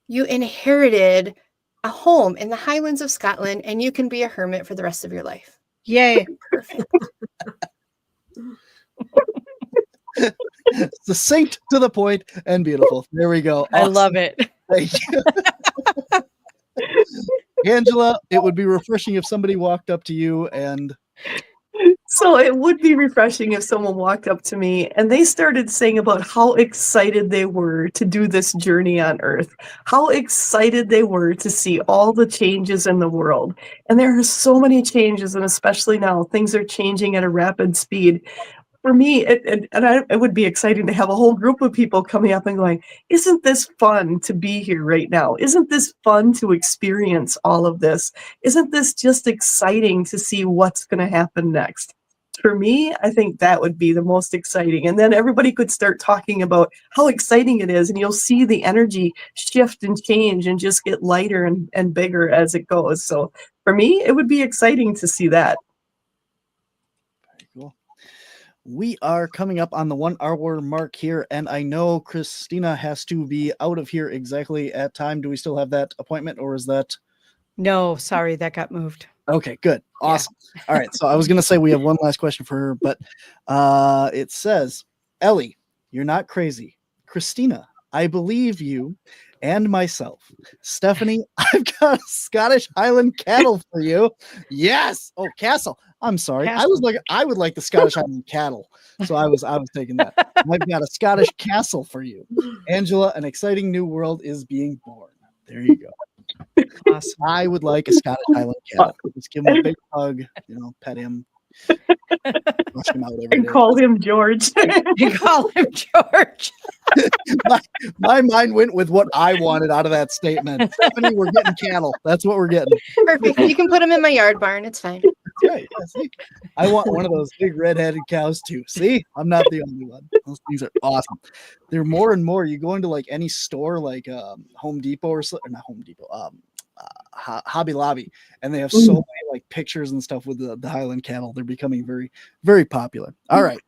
you inherited a home in the Highlands of Scotland and you can be a hermit for the rest of your life. Yay. Perfect. Succinct, to the point, and beautiful. There we go. I love it. Thank you. Angela, it would be refreshing if somebody walked up to you and... So it would be refreshing if someone walked up to me and they started saying about how excited they were to do this journey on Earth, how excited they were to see all the changes in the world. And there are so many changes, and especially now, things are changing at a rapid speed. For me, it would be exciting to have a whole group of people coming up and going, isn't this fun to be here right now? Isn't this fun to experience all of this? Isn't this just exciting to see what's going to happen next? For me, I think that would be the most exciting. And then everybody could start talking about how exciting it is, and you'll see the energy shift and change and just get lighter and bigger as it goes. So for me, it would be exciting to see that. Very cool. We are coming up on the 1 hour mark here, and I know Kristina has to be out of here exactly at time. Do we still have that appointment, or is that? No, sorry, that got moved. Okay, good. Awesome. Yeah. All right. So I was going to say we have one last question for her, but it says, Ellie, you're not crazy. Kristina, I believe you and myself. Stephanie, I've got a Scottish Highland cattle for you. Yes. Oh, castle. I'm sorry. Castle. I would like the Scottish Highland cattle. So I was taking that. I've got a Scottish castle for you. Angela, an exciting new world is being born. There you go. Awesome. I would like a Scottish Highland cattle. Just give him a big hug, pet him. Brush him out every day. Call him George. You call him George. my mind went with what I wanted out of that statement. Stephanie, we're getting cattle. That's what we're getting. Perfect. You can put them in my yard barn. It's fine. That's right. Yeah, see? I want one of those big red-headed cows too. See, I'm not the only one. Those things are awesome. They're more and more. You go into like any store, like Home Depot or not Home Depot, Hobby Lobby, and they have so many like pictures and stuff with the Highland cattle. They're becoming very, very popular. All right.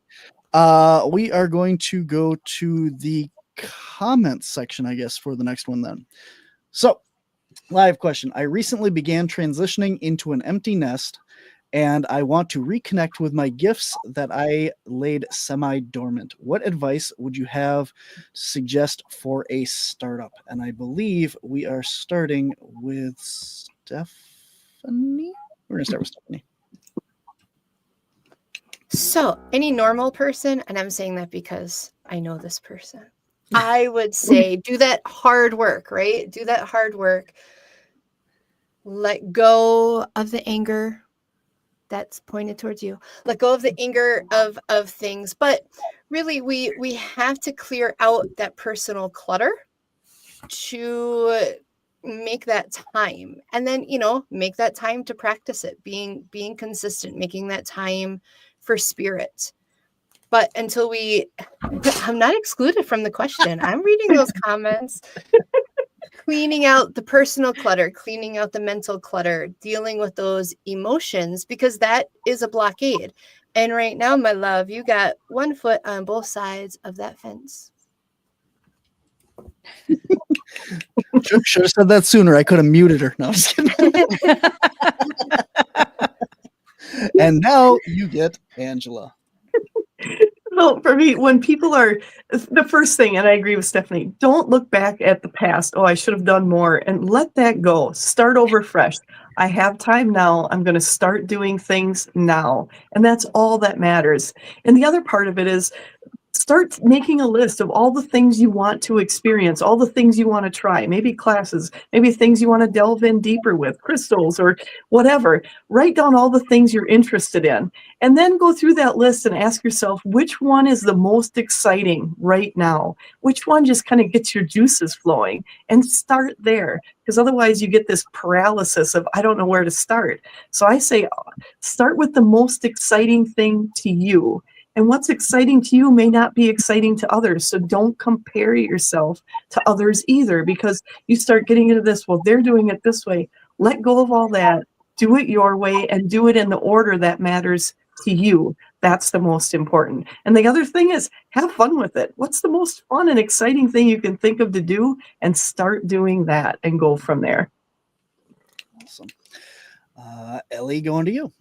We are going to go to the comments section, I guess, for the next one then. So, live question. I recently began transitioning into an empty nest, and I want to reconnect with my gifts that I laid semi-dormant. What advice would you have to suggest for a startup? And I believe we are starting with Stephanie. We're going to start with Stephanie. So any normal person, and I'm saying that because I know this person, I would say do that hard work, right? Do that hard work. Let go of the anger that's pointed towards you. Let go of the anger of things. But really, we have to clear out that personal clutter to make that time. And then, make that time to practice it, being consistent, making that time for spirit. But until I'm not excluded from the question. I'm reading those comments. Cleaning out the personal clutter, cleaning out the mental clutter, dealing with those emotions, because that is a blockade. And right now, my love, you got one foot on both sides of that fence. Should have said that sooner. I could have muted her. No, I'm just kidding. And now you get Angela. Well, for me, when people are, the first thing, and I agree with Stephanie, don't look back at the past. Oh, I should have done more, and let that go. Start over fresh. I have time now. I'm going to start doing things now. And that's all that matters. And the other part of it is start making a list of all the things you want to experience, all the things you want to try, maybe classes, maybe things you want to delve in deeper with, crystals or whatever. Write down all the things you're interested in, and then go through that list and ask yourself, which one is the most exciting right now? Which one just kind of gets your juices flowing? And start there, because otherwise you get this paralysis of, I don't know where to start. So I say, start with the most exciting thing to you. And what's exciting to you may not be exciting to others. So don't compare yourself to others either, because you start getting into this, well, they're doing it this way. Let go of all that. Do it your way, and do it in the order that matters to you. That's the most important. And the other thing is, have fun with it. What's the most fun and exciting thing you can think of to do? And start doing that and go from there. Awesome. Ellie, going to you.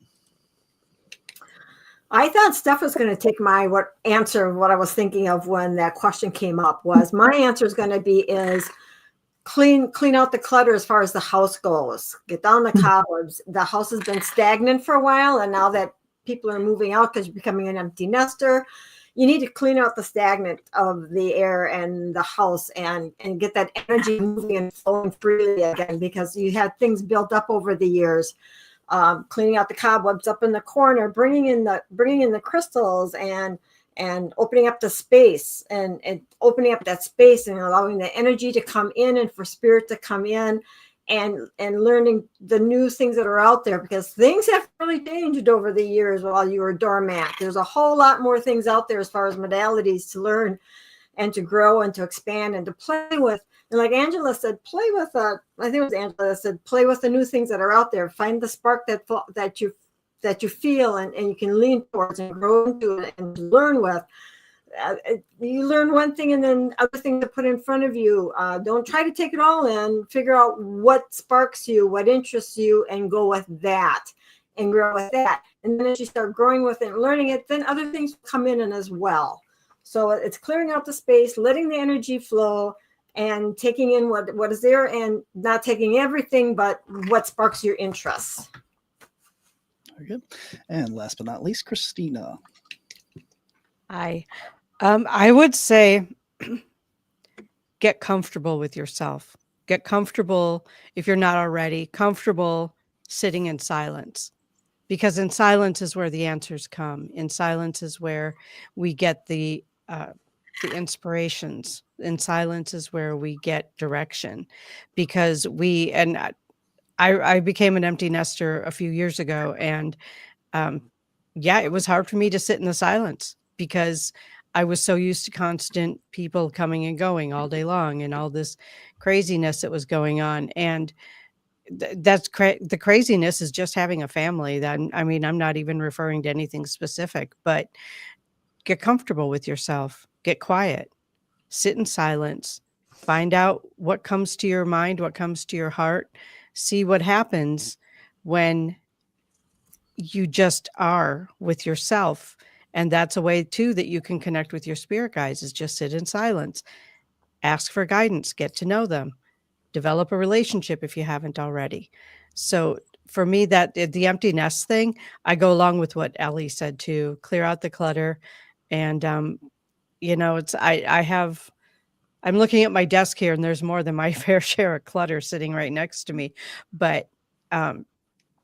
I thought Steph was going to take my answer of what I was thinking of when that question came up. Was my answer is going to be is clean out the clutter as far as the house goes. Get down the cobwebs. The house has been stagnant for a while, and now that people are moving out because you're becoming an empty nester, you need to clean out the stagnant of the air and the house, and get that energy moving and flowing freely again, because you had things built up over the years. Cleaning out the cobwebs up in the corner, bringing in the crystals, and opening up the space, and opening up that space and allowing the energy to come in, and for spirit to come in, and learning the new things that are out there, because things have really changed over the years while you were dormant. There's a whole lot more things out there as far as modalities to learn and to grow and to expand and to play with. And like Angela said, play with I think it was Angela that said, play with the new things that are out there. Find the spark that you feel and you can lean towards and grow into and learn with. You learn one thing and then other things to put in front of you. Don't try to take it all in. Figure out what sparks you, what interests you, and go with that and grow with that. And then as you start growing with it and learning it, then other things come in and as well. So it's clearing out the space, letting the energy flow, and taking in what is there, and not taking everything, but what sparks your interest. Very good. And last but not least, Kristina. I would say get comfortable with yourself. Get comfortable, if you're not already, comfortable sitting in silence. Because in silence is where the answers come. In silence is where we get the inspirations. In silence is where we get direction, because I became an empty nester a few years ago, and it was hard for me to sit in the silence, because I was so used to constant people coming and going all day long and all this craziness that was going on. And the craziness is just having a family. I'm not even referring to anything specific, but get comfortable with yourself, get quiet, sit in silence, find out what comes to your mind, what comes to your heart, see what happens when you just are with yourself. And that's a way too that you can connect with your spirit guides, is just sit in silence, ask for guidance, get to know them, develop a relationship if you haven't already. So for me, that the empty nest thing, I go along with what Ellie said too, clear out the clutter. And, I'm looking at my desk here, and there's more than my fair share of clutter sitting right next to me, but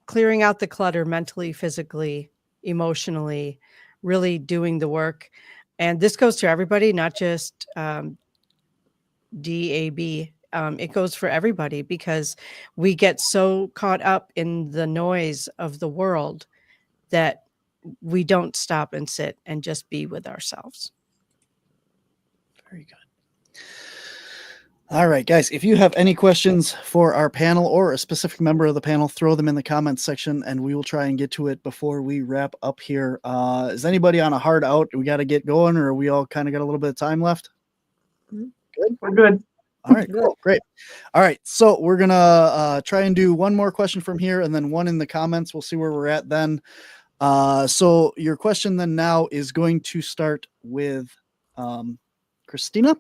clearing out the clutter mentally, physically, emotionally, really doing the work. And this goes to everybody, not just DAB. It goes for everybody, because we get so caught up in the noise of the world that we don't stop and sit and just be with ourselves. Very good. All right, guys, if you have any questions for our panel or a specific member of the panel, throw them in the comments section and we will try and get to it before we wrap up here. Is anybody on a hard out? We got to get going, or we all kind of got a little bit of time left? Good. We're good. All right, cool, great. All right, so we're going to try and do one more question from here and then one in the comments. We'll see where we're at then. So your question then now is going to start with Kristina.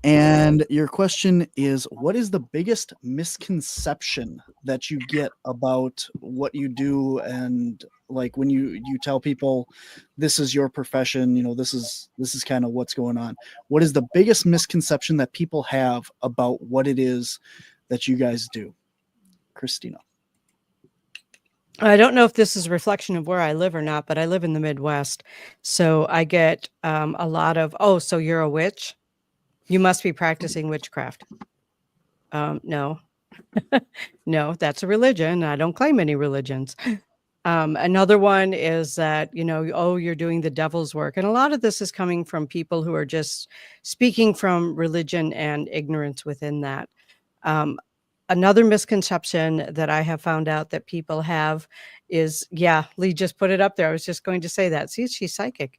And your question is, what is the biggest misconception that you get about what you do? And like when you tell people this is your profession, this is kind of what's going on. What is the biggest misconception that people have about what it is that you guys do? Kristina. I don't know if this is a reflection of where I live or not, but I live in the Midwest. So I get a lot of, oh, so you're a witch? You must be practicing witchcraft. No, no, that's a religion. I don't claim any religions. Another one is that, oh, you're doing the devil's work. And a lot of this is coming from people who are just speaking from religion and ignorance within that. Another misconception that I have found out that people have is, yeah, Lee just put it up there. I was just going to say that. See, she's psychic.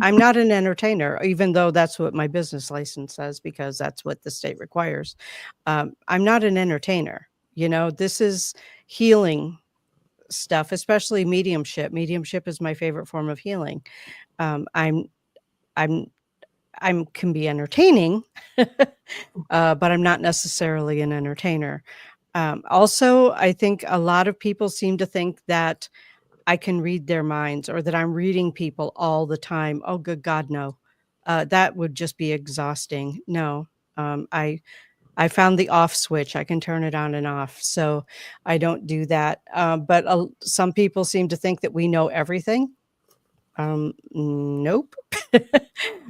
I'm not an entertainer, even though that's what my business license says, because that's what the state requires. I'm not an entertainer. This is healing stuff, especially mediumship. Mediumship is my favorite form of healing. I'm can be entertaining, but I'm not necessarily an entertainer. Also, I think a lot of people seem to think that I can read their minds or that I'm reading people all the time. Oh, good God, no. That would just be exhausting. No, I found the off switch. I can turn it on and off. So I don't do that. But some people seem to think that we know everything. Nope.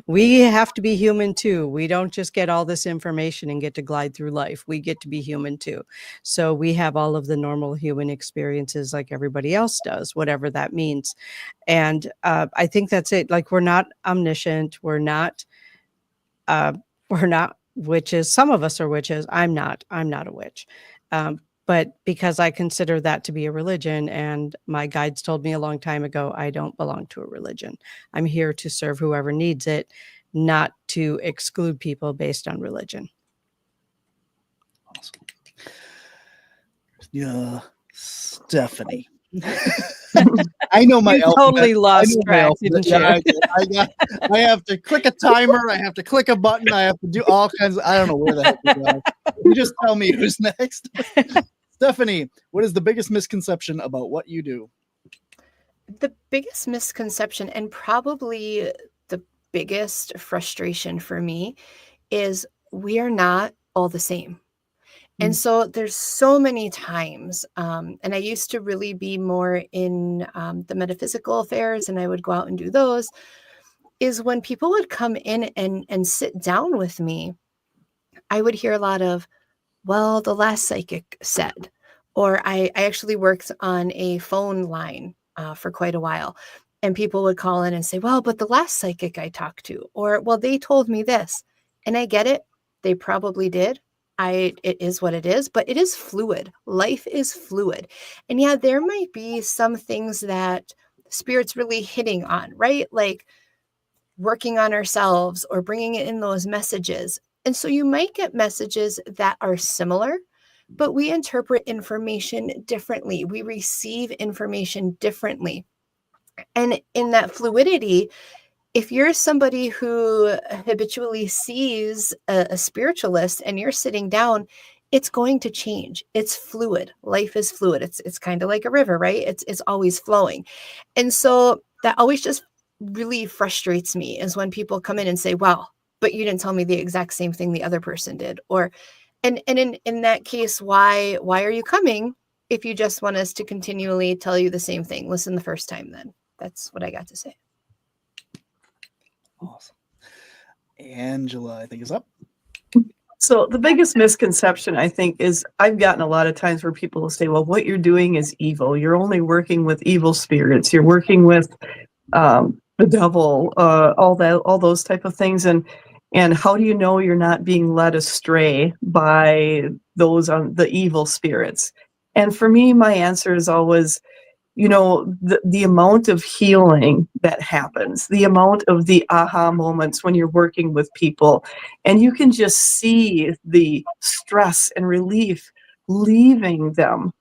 We have to be human too. We don't just get all this information and get to glide through life. We get to be human too. So we have all of the normal human experiences like everybody else does, whatever that means. And I think that's it. Like, we're not omniscient. We're not witches. Some of us are witches. I'm not a witch. But because I consider that to be a religion, and my guides told me a long time ago, I don't belong to a religion. I'm here to serve whoever needs it, not to exclude people based on religion. Awesome. Yeah, Stephanie. I know my You totally lost track, didn't you? I have to click a timer. I have to click a button. I have to do all kinds of, I don't know where the heck to go. You just tell me who's next. Stephanie, what is the biggest misconception about what you do? The biggest misconception, and probably the biggest frustration for me, is we are not all the same. And so there's so many times, and I used to really be more in the metaphysical affairs, and I would go out and do those, is when people would come in and sit down with me, I would hear a lot of, well, the last psychic said, or I actually worked on a phone line for quite a while, and people would call in and say, well, but the last psychic I talked to, or, well, they told me this. And I get it. They probably did. It is what it is, but it is fluid. Life is fluid. And yeah, there might be some things that Spirit's really hitting on, right? Like working on ourselves or bringing in those messages. And so you might get messages that are similar, but we interpret information differently. We receive information differently. And in that fluidity, if you're somebody who habitually sees a spiritualist and you're sitting down, it's going to change. It's fluid. Life is fluid. It's kind of like a river, right? It's always flowing. And so that always just really frustrates me, is when people come in and say, well, but you didn't tell me the exact same thing the other person did. Or, and in that case, why are you coming if you just want us to continually tell you the same thing? Listen the first time then. That's what I got to say. Awesome. Angela, I think, is up. So the biggest misconception, I think, is I've gotten a lot of times where people will say, well, what you're doing is evil. You're only working with evil spirits. You're working with the devil, all those type of things. And how do you know you're not being led astray by those the evil spirits? And for me, my answer is always, the amount of healing that happens, the amount of the aha moments when you're working with people, and you can just see the stress and relief leaving them,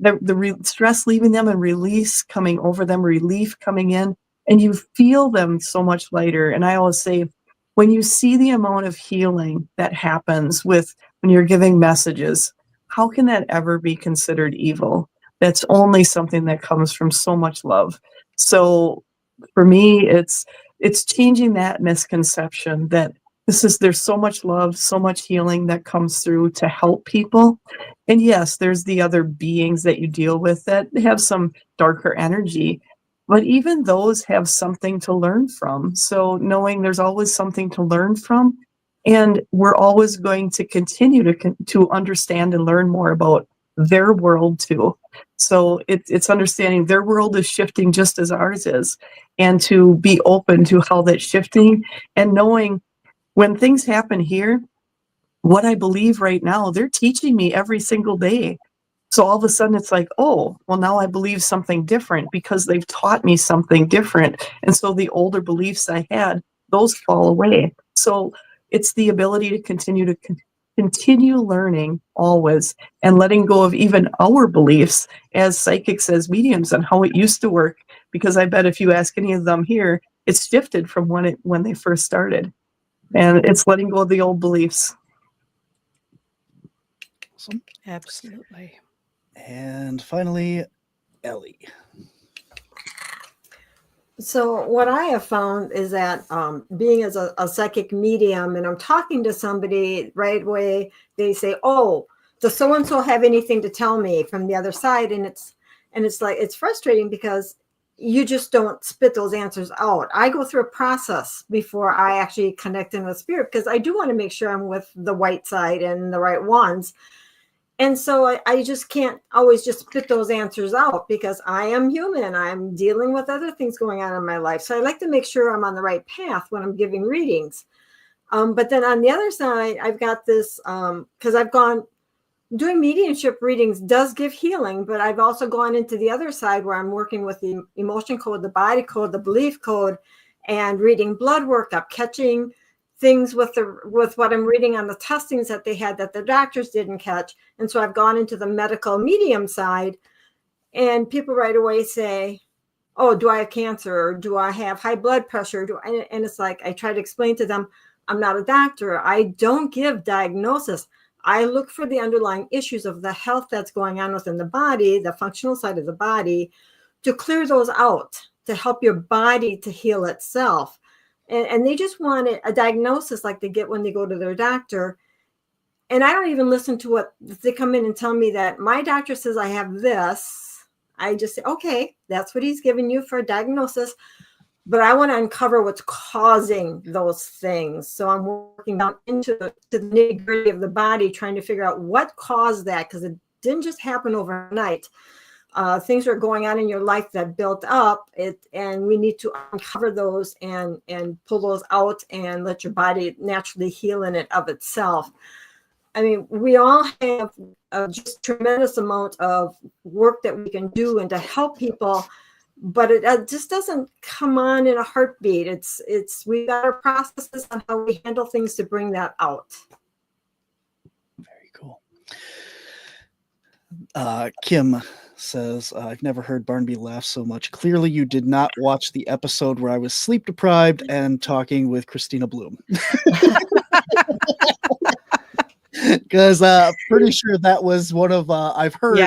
the stress leaving them and release coming over them, relief coming in, and you feel them so much lighter. And I always say, when you see the amount of healing that happens with when you're giving messages, how can that ever be considered evil? That's only something that comes from so much love. So for me, it's changing that misconception that there's so much love, so much healing that comes through to help people. And yes, there's the other beings that you deal with that have some darker energy, but even those have something to learn from. So knowing there's always something to learn from, and we're always going to continue to understand and learn more about their world too. So it's understanding their world is shifting just as ours is, and to be open to how that's shifting, and knowing when things happen here, what I believe right now, they're teaching me every single day. So all of a sudden it's like, oh, well, now I believe something different because they've taught me something different. And so the older beliefs I had, those fall away. So it's the ability to continue learning always, and letting go of even our beliefs as psychics, as mediums, and how it used to work. Because I bet if you ask any of them here, it's shifted from when they first started. And it's letting go of the old beliefs. Awesome. Absolutely. And finally, Ellie. So what I have found is that being as a psychic medium, and I'm talking to somebody right away, they say, "Oh, does so and so have anything to tell me?" from the other side, and it's like, it's frustrating because you just don't spit those answers out. I go through a process before I actually connect in with spirit, because I do want to make sure I'm with the white side and the right ones. And so I just can't always just spit those answers out, because I am human. I'm dealing with other things going on in my life. So I like to make sure I'm on the right path when I'm giving readings. But then on the other side, I've got this, because I've gone doing mediumship readings does give healing, but I've also gone into the other side where I'm working with the emotion code, the body code, the belief code, and reading blood work up, catching things with what I'm reading on the testings that they had that the doctors didn't catch. And so I've gone into the medical medium side, and people right away say, "Oh, do I have cancer? Or do I have high blood pressure?" And it's like, I try to explain to them, I'm not a doctor. I don't give diagnosis. I look for the underlying issues of the health that's going on within the body, the functional side of the body, to clear those out, to help your body to heal itself. And they just want a diagnosis like they get when they go to their doctor. And I don't even listen to what they come in and tell me that my doctor says I have this. I just say, okay, that's what he's giving you for a diagnosis. But I want to uncover what's causing those things. So I'm working down into the nitty-gritty of the body, trying to figure out what caused that, because it didn't just happen overnight. Things are going on in your life that built up, and we need to uncover those and pull those out and let your body naturally heal in it of itself. I mean, we all have just tremendous amount of work that we can do and to help people, but it just doesn't come on in a heartbeat. We got our processes on how we handle things to bring that out. Very cool. Kim says, I've never heard Barnaby laugh so much. Clearly you did not watch the episode where I was sleep deprived and talking with Kristina Bloom. Because pretty sure that was one of I've heard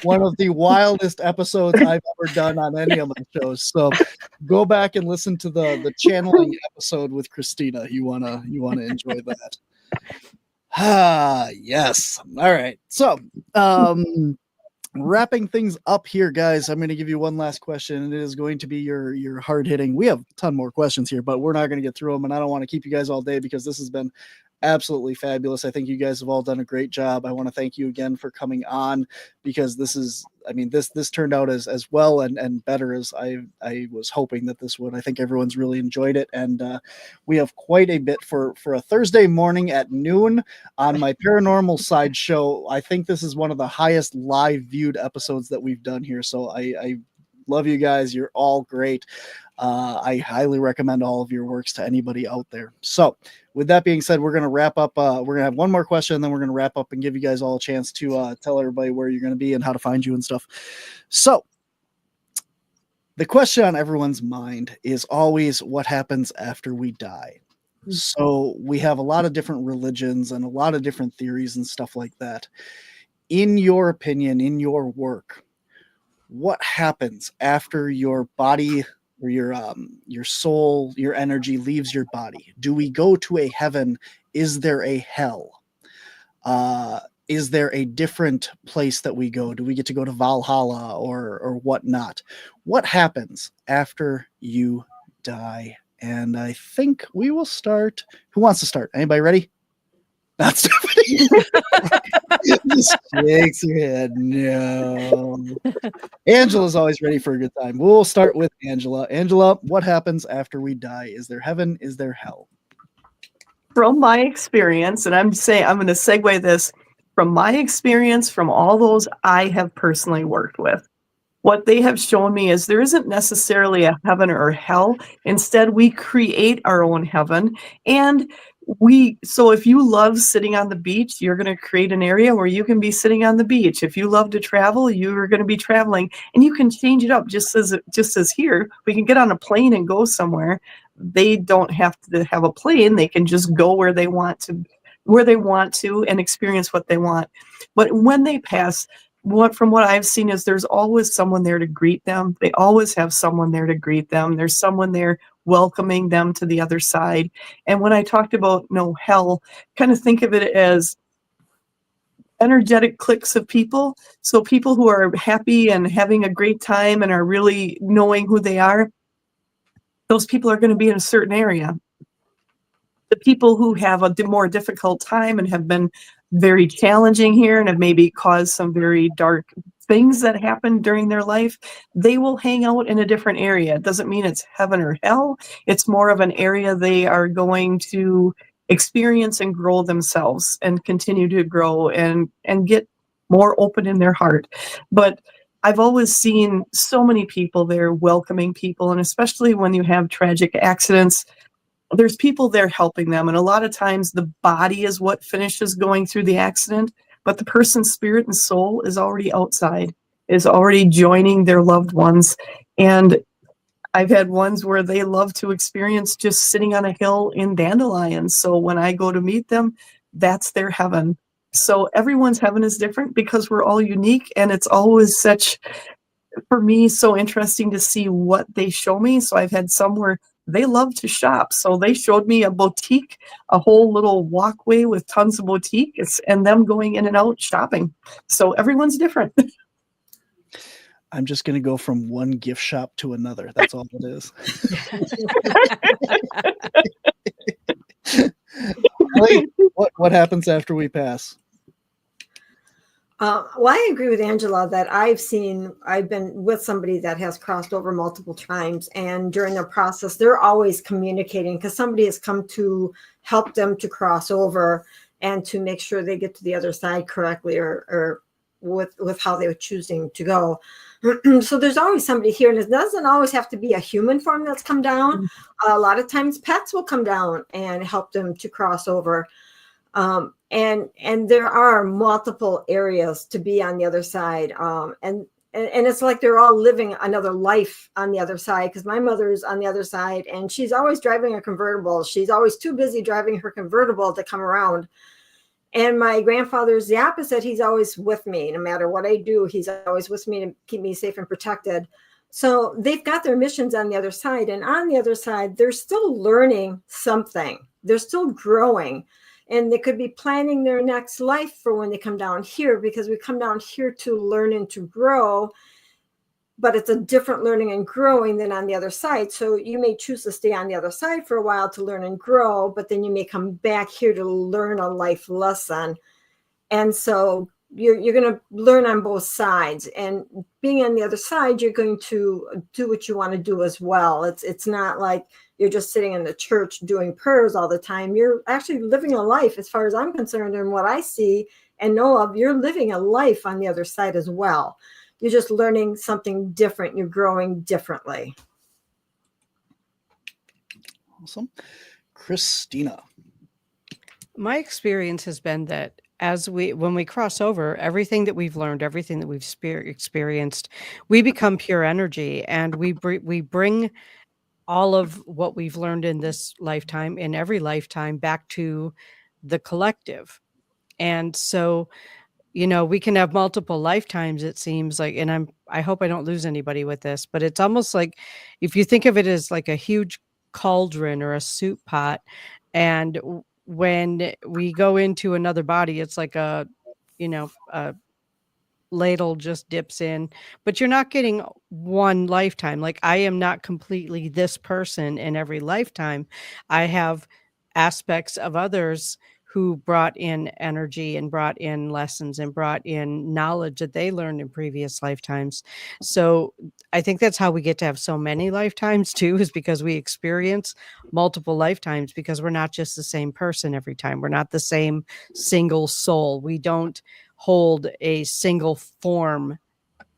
one of the wildest episodes I've ever done on any of my shows. So go back and listen to the channeling episode with Kristina. You wanna enjoy that. Yes. All right. So wrapping things up here, guys, I'm going to give you one last question, and it is going to be your hard hitting. We have a ton more questions here, but we're not going to get through them, and I don't want to keep you guys all day because this has been absolutely fabulous. I think you guys have all done a great job. I want to thank you again for coming on, because this turned out as well and better as I was hoping that this would. I think everyone's really enjoyed it, and we have quite a bit for a Thursday morning at noon on my Paranormal Side show. I think this is one of the highest live viewed episodes that we've done here, so I love you guys. You're all great. I highly recommend all of your works to anybody out there. So with that being said, we're going to wrap up. We're going to have one more question, and then we're going to wrap up and give you guys all a chance to tell everybody where you're going to be and how to find you and stuff. So the question on everyone's mind is always, what happens after we die? So we have a lot of different religions and a lot of different theories and stuff like that. In your opinion, in your work, what happens after your body or your soul, your energy leaves your body? Do we go to a heaven? Is there a hell? Is there a different place that we go? Do we get to go to Valhalla or whatnot? What happens after you die? And I think we will start. Who wants to start? Anybody ready? Not Stephanie. Just shakes her head. No. Angela's always ready for a good time. We'll start with Angela. Angela, what happens after we die? Is there heaven? Is there hell? From my experience, and I'm going to segue this from my experience, from all those I have personally worked with. What they have shown me is there isn't necessarily a heaven or hell. Instead, we create our own heaven. And so if you love sitting on the beach, you're going to create an area where you can be sitting on the beach. If you love to travel, you're going to be traveling, and you can change it up just as here. We can get on a plane and go somewhere. They don't have to have a plane. They can just go where they want to and experience what they want. But when they pass, from what I've seen is there's always someone there to greet them. They always have someone there to greet them. There's someone there welcoming them to the other side. And when I talked about hell, kind of think of it as energetic cliques of people. So people who are happy and having a great time and are really knowing who they are, those people are going to be in a certain area. The people who have a more difficult time and have been very challenging here and have maybe caused some very dark things that happened during their life, they will hang out in a different area. It doesn't mean it's heaven or hell. It's more of an area they are going to experience and grow themselves and continue to grow and get more open in their heart. But I've always seen so many people there welcoming people, and especially when you have tragic accidents, there's people there helping them. And a lot of times the body is what finishes going through the accident, but the person's spirit and soul is already outside, is already joining their loved ones. And I've had ones where they love to experience just sitting on a hill in dandelions. So when I go to meet them, that's their heaven. So everyone's heaven is different because we're all unique. And it's always for me, so interesting to see what they show me. So I've had some where they love to shop. So they showed me a boutique, a whole little walkway with tons of boutiques and them going in and out shopping. So everyone's different. I'm just going to go from one gift shop to another. That's all it is. Ellie, what happens after we pass? Well, I agree with Angela that I've been with somebody that has crossed over multiple times, and during the process, they're always communicating because somebody has come to help them to cross over and to make sure they get to the other side correctly or with how they were choosing to go. So there's always somebody here, and it doesn't always have to be a human form that's come down. A lot of times pets will come down and help them to cross over. And there are multiple areas to be on the other side. And it's like they're all living another life on the other side, because my mother's on the other side and she's always driving a convertible. She's always too busy driving her convertible to come around. And my grandfather's the opposite. He's always with me. No matter what I do, he's always with me to keep me safe and protected. So they've got their missions on the other side. And on the other side, they're still learning something. They're still growing. And they could be planning their next life for when they come down here, because we come down here to learn and to grow. But it's a different learning and growing than on the other side. So you may choose to stay on the other side for a while to learn and grow, but then you may come back here to learn a life lesson. And so you're going to learn on both sides. And being on the other side, you're going to do what you want to do as well. It's not like you're just sitting in the church doing prayers all the time. You're actually living a life, as far as I'm concerned, and what I see and know of, you're living a life on the other side as well. You're just learning something different. You're growing differently. Awesome. Kristina. My experience has been that when we cross over, everything that we've learned, everything that we've experienced, we become pure energy, and we bring all of what we've learned in this lifetime, in every lifetime, back to the collective. And so, we can have multiple lifetimes, it seems like, and I hope I don't lose anybody with this, but it's almost like if you think of it as like a huge cauldron or a soup pot, and when we go into another body, it's like a ladle just dips in, but you're not getting one lifetime. Like, I am not completely this person in every lifetime. I have aspects of others who brought in energy and brought in lessons and brought in knowledge that they learned in previous lifetimes. So I think that's how we get to have so many lifetimes too, is because we experience multiple lifetimes, because we're not just the same person every time. We're not the same single soul. We don't hold a single form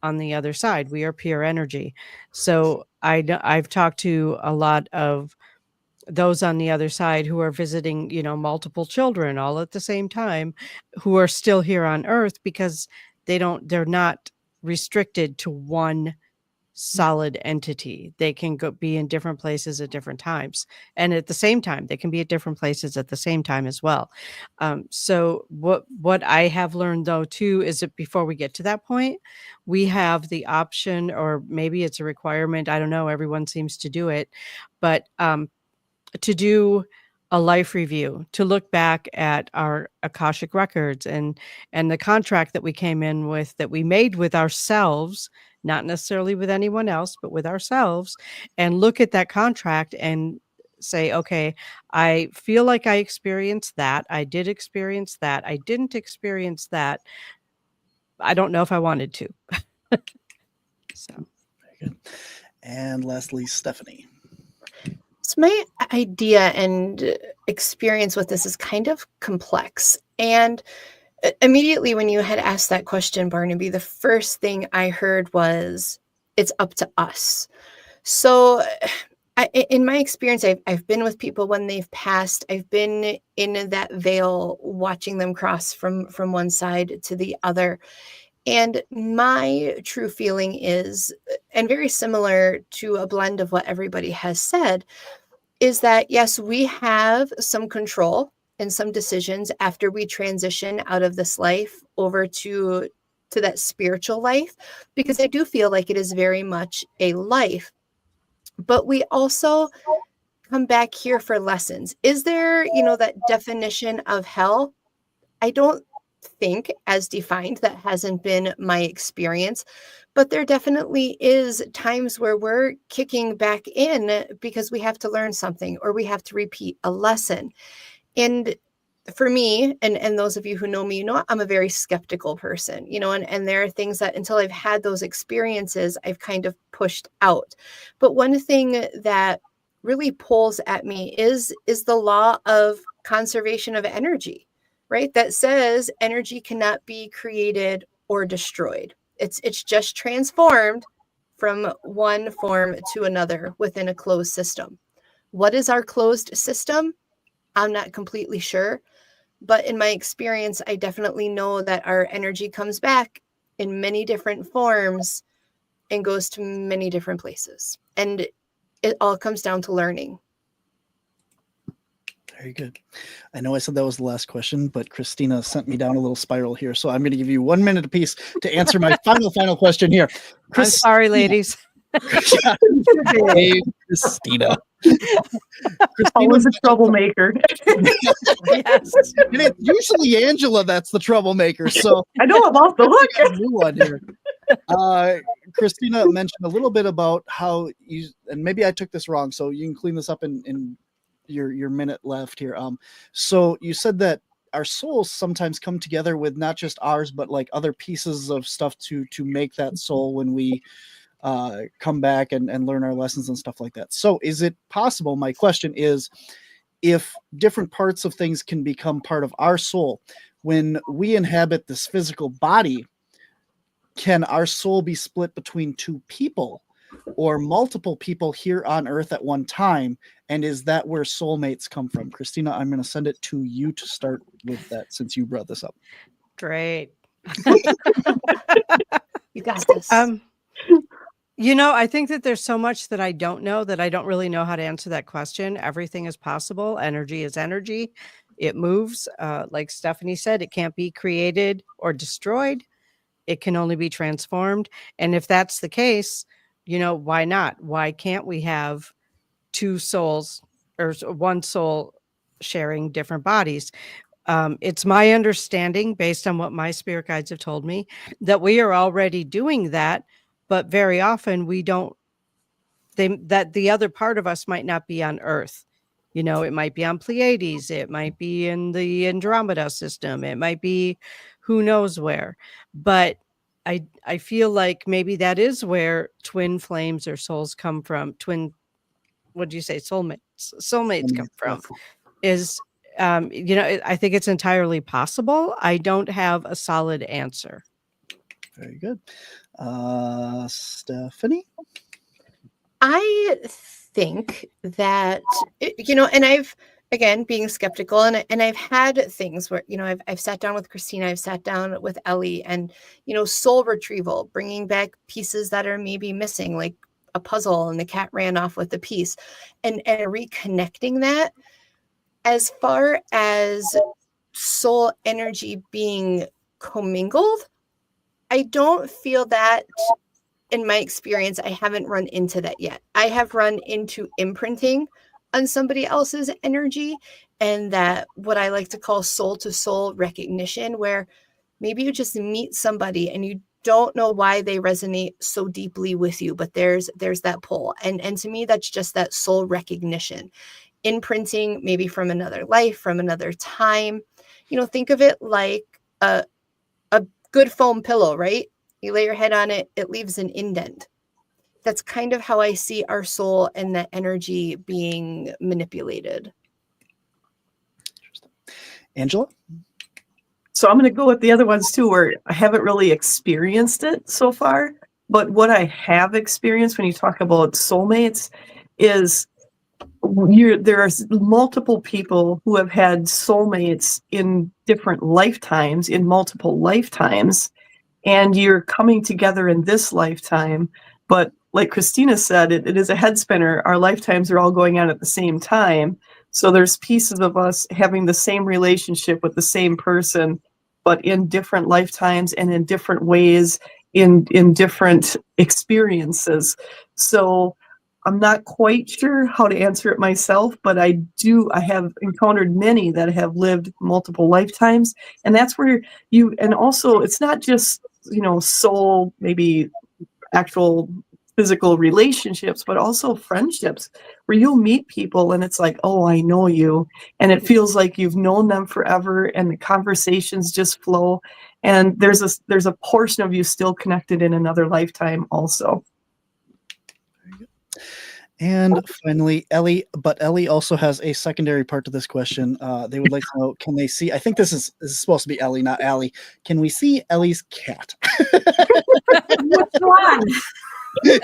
on the other side. We are pure energy. So I've talked to a lot of those on the other side who are visiting, multiple children all at the same time, who are still here on Earth, because they're not restricted to one solid entity. They can be in different places at different times, and at the same time they can be at different places at the same time as well. So what I have learned though too is that before we get to that point, we have the option, or maybe it's a requirement, I don't know, everyone seems to do it, but to do a life review, to look back at our Akashic records and the contract that we came in with, that we made with ourselves, not necessarily with anyone else, but with ourselves, and look at that contract and say, okay, I feel like I experienced that. I did experience that. I didn't experience that. I don't know if I wanted to. So. Very good. And lastly, Stephanie. So my idea and experience with this is kind of complex. And immediately when you had asked that question, Barnaby, the first thing I heard was, it's up to us. So in my experience, I've been with people when they've passed. I've been in that veil, watching them cross from one side to the other. And my true feeling is, and very similar to a blend of what everybody has said, is that yes, we have some control and some decisions after we transition out of this life over to that spiritual life, because I do feel like it is very much a life. But we also come back here for lessons. Is there, that definition of hell? I don't think, as defined, that hasn't been my experience, but there definitely is times where we're kicking back in because we have to learn something, or we have to repeat a lesson. And for me, and those of you who know me, I'm a very skeptical person, and there are things that until I've had those experiences, I've kind of pushed out. But one thing that really pulls at me is the law of conservation of energy, right? That says energy cannot be created or destroyed. It's just transformed from one form to another within a closed system. What is our closed system? I'm not completely sure. But in my experience, I definitely know that our energy comes back in many different forms and goes to many different places. And it all comes down to learning. Very good. I know I said that was the last question, but Kristina sent me down a little spiral here. So I'm going to give you 1 minute apiece to answer my final question here. I'm sorry, ladies. Hey, Kristina. Always a troublemaker. Yes. And it's usually Angela that's the troublemaker. So I know I'm off the hook. New one here. Kristina mentioned a little bit about how you, and maybe I took this wrong, so you can clean this up in your minute left here. So you said that our souls sometimes come together with not just ours, but like other pieces of stuff to make that soul when we come back and learn our lessons and stuff like that. So is it possible, my question is, if different parts of things can become part of our soul, when we inhabit this physical body, can our soul be split between two people or multiple people here on Earth at one time? And is that where soulmates come from? Kristina, I'm going to send it to you to start with that, since you brought this up. Great. You got this. I think that there's so much that I don't know that I don't really know how to answer that question. Everything is possible. Energy is energy. It moves. Like Stephanie said, it can't be created or destroyed. It can only be transformed. And if that's the case, why not? Why can't we have two souls or one soul sharing different bodies? It's my understanding, based on what my spirit guides have told me, that we are already doing that, but very often we don't. That the other part of us might not be on Earth. It might be on Pleiades. It might be in the Andromeda system. It might be who knows where. But I feel like maybe that is where twin flames or souls come from. What do you say? Soulmates come from. Is I think it's entirely possible. I don't have a solid answer. Very good. Stephanie? I think that, and I've, again, being skeptical, and I've had things where, I've sat down with Kristina, I've sat down with Ellie, and, soul retrieval, bringing back pieces that are maybe missing, like a puzzle and the cat ran off with the piece, and reconnecting that. As far as soul energy being commingled, I don't feel that. In my experience, I haven't run into that yet. I have run into imprinting on somebody else's energy, and that what I like to call soul to soul recognition, where maybe you just meet somebody and you don't know why they resonate so deeply with you, but there's that pull. And to me, that's just that soul recognition. Imprinting maybe from another life, from another time. Think of it like a good foam pillow, right? You lay your head on it, it leaves an indent. That's kind of how I see our soul and that energy being manipulated. Angela? So I'm going to go with the other ones too, where I haven't really experienced it so far. But what I have experienced when you talk about soulmates is there are multiple people who have had soulmates in different lifetimes, in multiple lifetimes. And you're coming together in this lifetime. But like Kristina said, it is a head spinner. Our lifetimes are all going on at the same time. So there's pieces of us having the same relationship with the same person, but in different lifetimes and in different ways, in different experiences. So I'm not quite sure how to answer it myself, but I have encountered many that have lived multiple lifetimes. And that's where and also it's not just, soul, maybe actual physical relationships, but also friendships where you'll meet people and it's like, oh, I know you. And it feels like you've known them forever and the conversations just flow. And there's a portion of you still connected in another lifetime also. And finally, Ellie, but Ellie also has a secondary part to this question. They would like to know, can they see, I think this is supposed to be Ellie, not Allie. Can we see Ellie's cat? Which one? Yeah,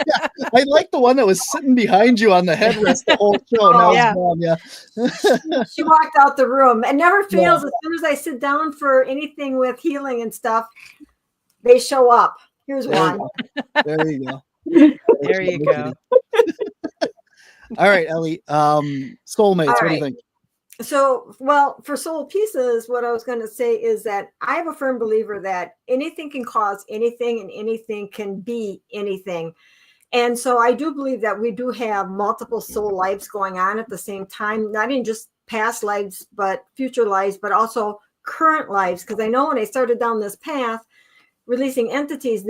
I like the one that was sitting behind you on the headrest the whole show. Now yeah. it's gone, yeah. She walked out the room. It never fails. As soon as I sit down for anything with healing and stuff, they show up. Here's one. There you go. There you go. All right, Ellie. Soulmates, what do you think? So, well, for soul pieces, what I was going to say is that I am a firm believer that anything can cause anything and anything can be anything. And so I do believe that we do have multiple soul lives going on at the same time, not in just past lives, but future lives, but also current lives. Because I know when I started down this path, releasing entities,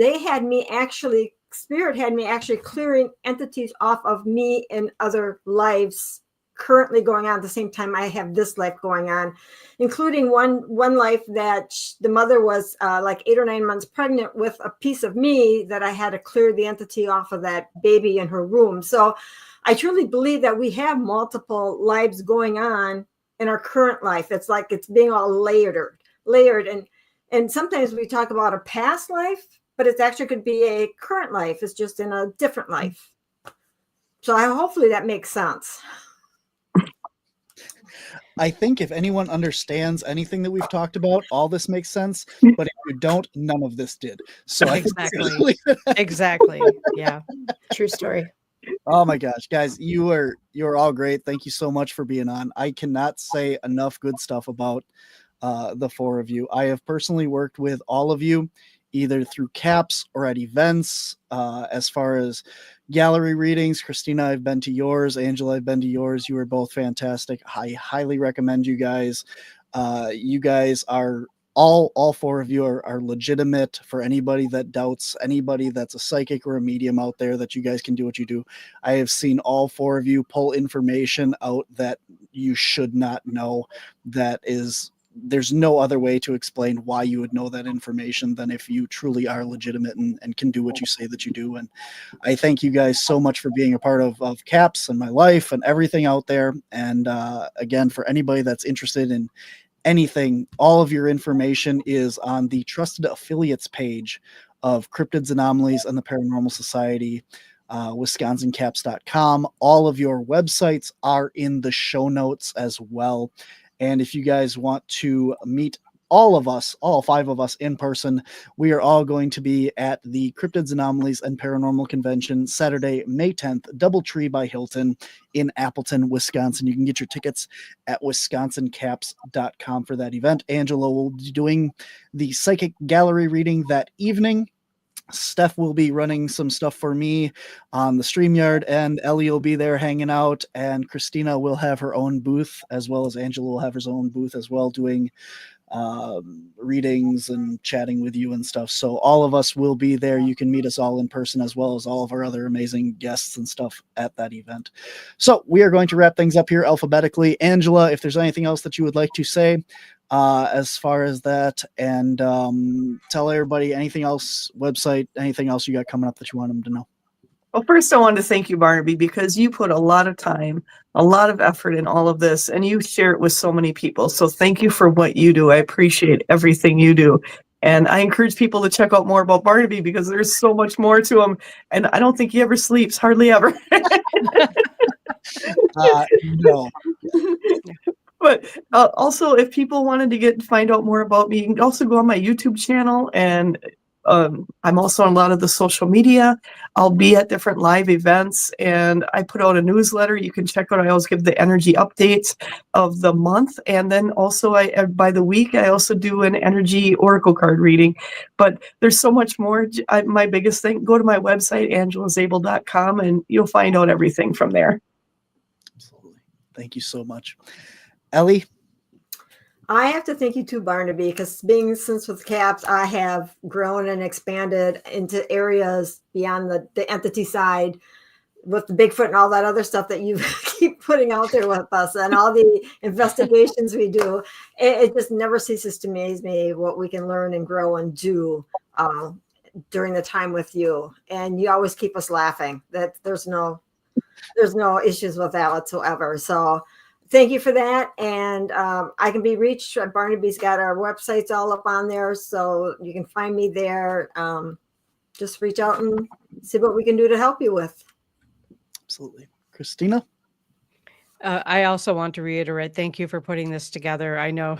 Spirit had me actually clearing entities off of me in other lives currently going on at the same time I have this life going on, including one life that the mother was like 8 or 9 months pregnant with a piece of me that I had to clear the entity off of that baby in her womb. So I truly believe that we have multiple lives going on in our current life. It's like it's being all layered. And sometimes we talk about a past life, but it actually could be a current life. It's just in a different life. So hopefully that makes sense. I think if anyone understands anything that we've talked about, all this makes sense. But if you don't, none of this did. So I think Exactly. Exactly. Yeah. True story. oh my gosh, guys, you are all great. Thank you so much for being on. I cannot say enough good stuff about the four of you. I have personally worked with all of you, either through CAPS or at events. As far as gallery readings, Kristina, I've been to yours. Angela, I've been to yours. You were both fantastic. I highly recommend you guys. You guys are all four of you are legitimate. For anybody that doubts, anybody that's a psychic or a medium out there, that you guys can do what you do. I have seen all four of you pull information out that you should not know. There's no other way to explain why you would know that information than if you truly are legitimate and can do what you say that you do. And I thank you guys so much for being a part of CAPS and my life and everything out there. And again, for anybody that's interested in anything, all of your information is on the trusted affiliates page of Cryptids, Anomalies, and the Paranormal Society, wisconsincaps.com. All of your websites are in the show notes as well. And if you guys want to meet all of us, all five of us in person, we are all going to be at the Cryptids, Anomalies, and Paranormal Convention Saturday, May 10th, Doubletree by Hilton in Appleton, Wisconsin. You can get your tickets at wisconsincaps.com for that event. Angela will be doing the psychic gallery reading that evening. Steph will be running some stuff for me on the StreamYard, and Ellie will be there hanging out, and Kristina will have her own booth, as well as Angela will have her own booth as well, doing readings and chatting with you and stuff. So all of us will be there. You can meet us all in person, as well as all of our other amazing guests and stuff at that event. So we are going to wrap things up here alphabetically. Angela, if there's anything else that you would like to say as far as that, and tell everybody anything else, website, anything else you got coming up that you want them to know. Well, first I wanted to thank you, Barnaby, because you put a lot of time, a lot of effort in all of this, and you share it with so many people. So thank you for what you do. I appreciate everything you do. And I encourage people to check out more about Barnaby, because there's so much more to him. And I don't think he ever sleeps, hardly ever. No. But also, if people wanted to find out more about me, you can also go on my YouTube channel, and I'm also on a lot of the social media. I'll be at different live events, and I put out a newsletter. You can check out. I always give the energy updates of the month, and then also by the week I also do an energy oracle card reading. But there's so much more. My biggest thing: go to my website, angelazabel.com, and you'll find out everything from there. Absolutely. Thank you so much, Ellie. I have to thank you too, Barnaby, because since with CAPS, I have grown and expanded into areas beyond the entity side with the Bigfoot and all that other stuff that you keep putting out there with us, and all the investigations we do. It just never ceases to amaze me what we can learn and grow and do during the time with you. And you always keep us laughing. That there's no issues with that whatsoever. So thank you for that. And I can be reached. Barnaby's got our websites all up on there, so you can find me there. Just reach out and see what we can do to help you with. Absolutely. Kristina? I also want to reiterate, thank you for putting this together. I know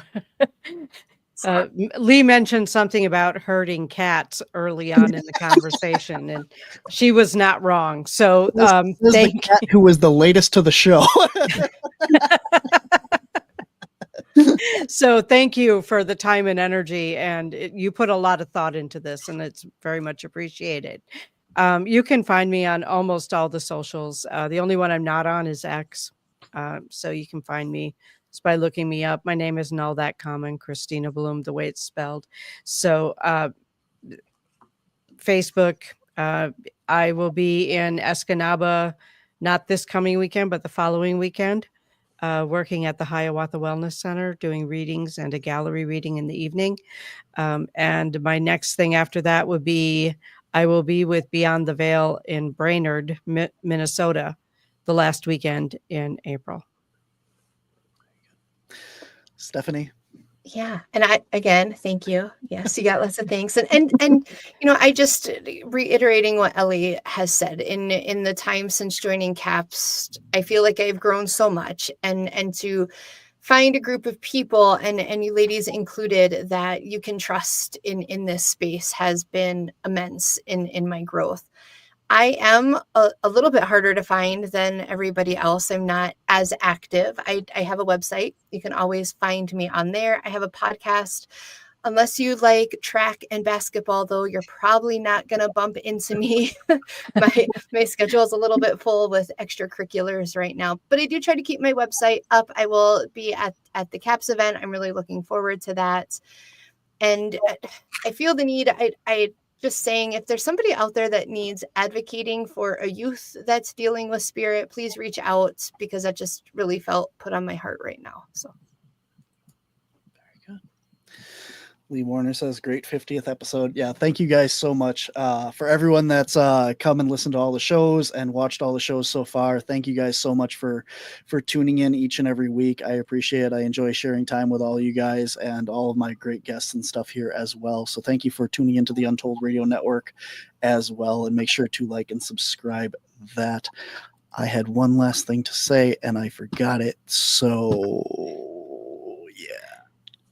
Lee mentioned something about herding cats early on in the conversation, and she was not wrong. So this is the cat who was the latest to the show. So thank you for the time and energy, and you put a lot of thought into this, and it's very much appreciated. You can find me on almost all the socials. The only one I'm not on is X. So you can find me just by looking me up. My name isn't all that common, Kristina Bloom, the way it's spelled. So Facebook, I will be in Escanaba, not this coming weekend, but the following weekend, working at the Hiawatha Wellness Center, doing readings and a gallery reading in the evening. And my next thing after that would be, I will be with Beyond the Veil in Brainerd, Minnesota, the last weekend in April. Stephanie? Yeah. And again, thank you. Yes, you got lots of thanks. And I just reiterating what Ellie has said, in the time since joining CAPS, I feel like I've grown so much, and to find a group of people, and you ladies included, that you can trust in this space has been immense in my growth. I am a little bit harder to find than everybody else. I'm not as active. I have a website. You can always find me on there. I have a podcast. Unless you like track and basketball, though, you're probably not going to bump into me. My schedule is a little bit full with extracurriculars right now, but I do try to keep my website up. I will be at the CAPS event. I'm really looking forward to that. And I feel the need, I just saying, if there's somebody out there that needs advocating for a youth that's dealing with spirit, please reach out, because that just really felt put on my heart right now. So. Lee Warner says, great 50th episode. Yeah, thank you guys so much. For everyone that's come and listened to all the shows and watched all the shows so far, thank you guys so much for tuning in each and every week. I appreciate it. I enjoy sharing time with all you guys and all of my great guests and stuff here as well. So thank you for tuning into the Untold Radio Network as well, and make sure to like and subscribe that. I had one last thing to say and I forgot it. So yeah.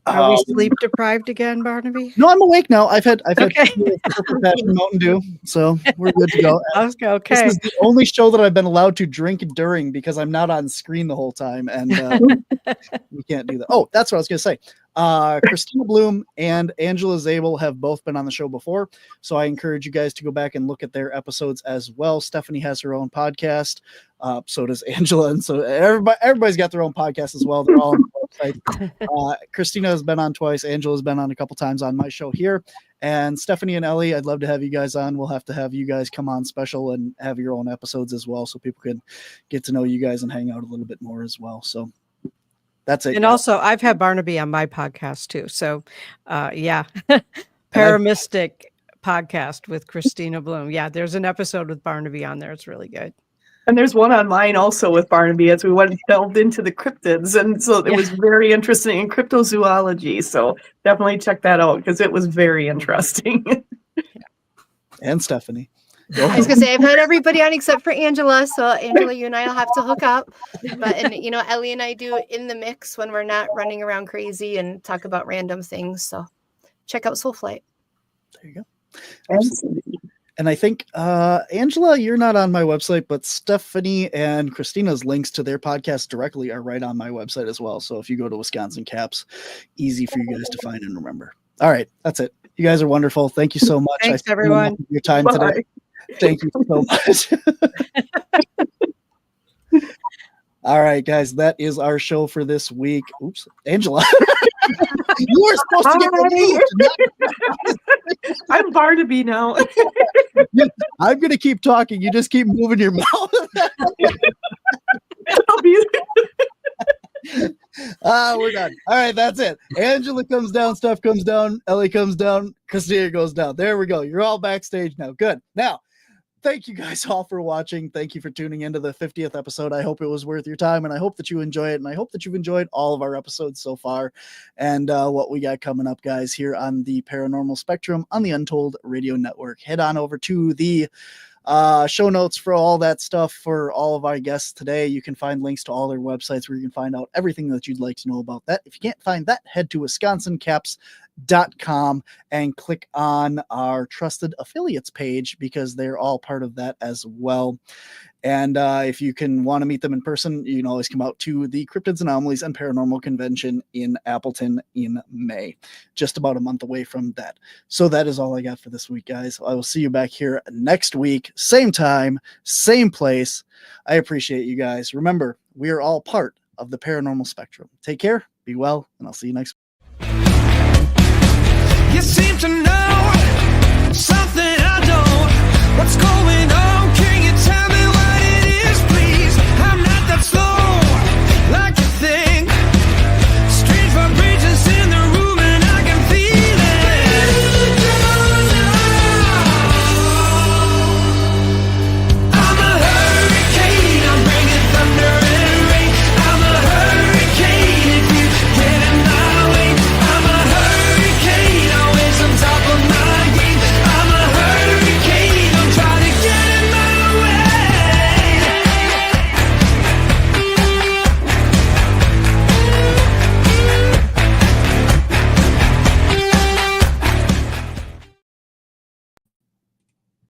Are we sleep deprived again, Barnaby? No, I'm awake now. I've had Okay. Mountain Dew, so we're good to go. Okay. This is the only show that I've been allowed to drink during, because I'm not on screen the whole time, and we can't do that. Oh, that's what I was going to say. Kristina Bloom and Angela Zabel have both been on the show before, so I encourage you guys to go back and look at their episodes as well. Stephanie has her own podcast. So does Angela, and so everybody's got their own podcast as well. They're all on the website. Kristina has been on twice. Angela's been on a couple times on my show here. And Stephanie and Ellie, I'd love to have you guys on. We'll have to have you guys come on special and have your own episodes as well, so people can get to know you guys and hang out a little bit more as well. So that's it. And also, I've had Barnaby on my podcast too. So, yeah, Paramystic podcast with Kristina Bloom. Yeah, there's an episode with Barnaby on there. It's really good. And there's one on mine also with Barnaby, as we delved into the cryptids. And so it was very interesting in cryptozoology. So definitely check that out, because it was very interesting. And Stephanie. I was going to say, I've had everybody on except for Angela. So Angela, you and I will have to hook up. And Ellie and I do In the Mix when we're not running around crazy and talk about random things. So check out Soul Flight. There you go. Absolutely. And I think, Angela, you're not on my website, but Stephanie and Christina's links to their podcast directly are right on my website as well. So if you go to Wisconsin Caps, easy for you guys to find and remember. All right, that's it. You guys are wonderful. Thank you so much. Thanks, everyone. For your time today. Thank you so much. All right, guys, that is our show for this week. Oops, Angela. You were supposed to get removed. I'm Barnaby now. I'm going to keep talking. You just keep moving your mouth. We're done. All right, that's it. Angela comes down, Steph comes down, Ellie comes down, Kristina goes down. There we go. You're all backstage now. Good. Now, thank you guys all for watching. Thank you for tuning into the 50th episode. I hope it was worth your time, and I hope that you enjoy it, and I hope that you've enjoyed all of our episodes so far and what we got coming up, guys, here on the Paranormal Spectrum on the Untold Radio Network. Head on over to the show notes for all that stuff for all of our guests today. You can find links to all their websites where you can find out everything that you'd like to know about that. If you can't find that, head to wisconsincaps.com and click on our trusted affiliates page, because they're all part of that as well. And if you want to meet them in person, you can always come out to the Cryptids, Anomalies, and Paranormal Convention in Appleton in May, just about a month away from that. So that is all I got for this week, guys. I will see you back here next week, same time, same place. I appreciate you guys. Remember, we are all part of the Paranormal Spectrum. Take care, be well, and I'll see you next week. You seem to know something I don't. What's going on?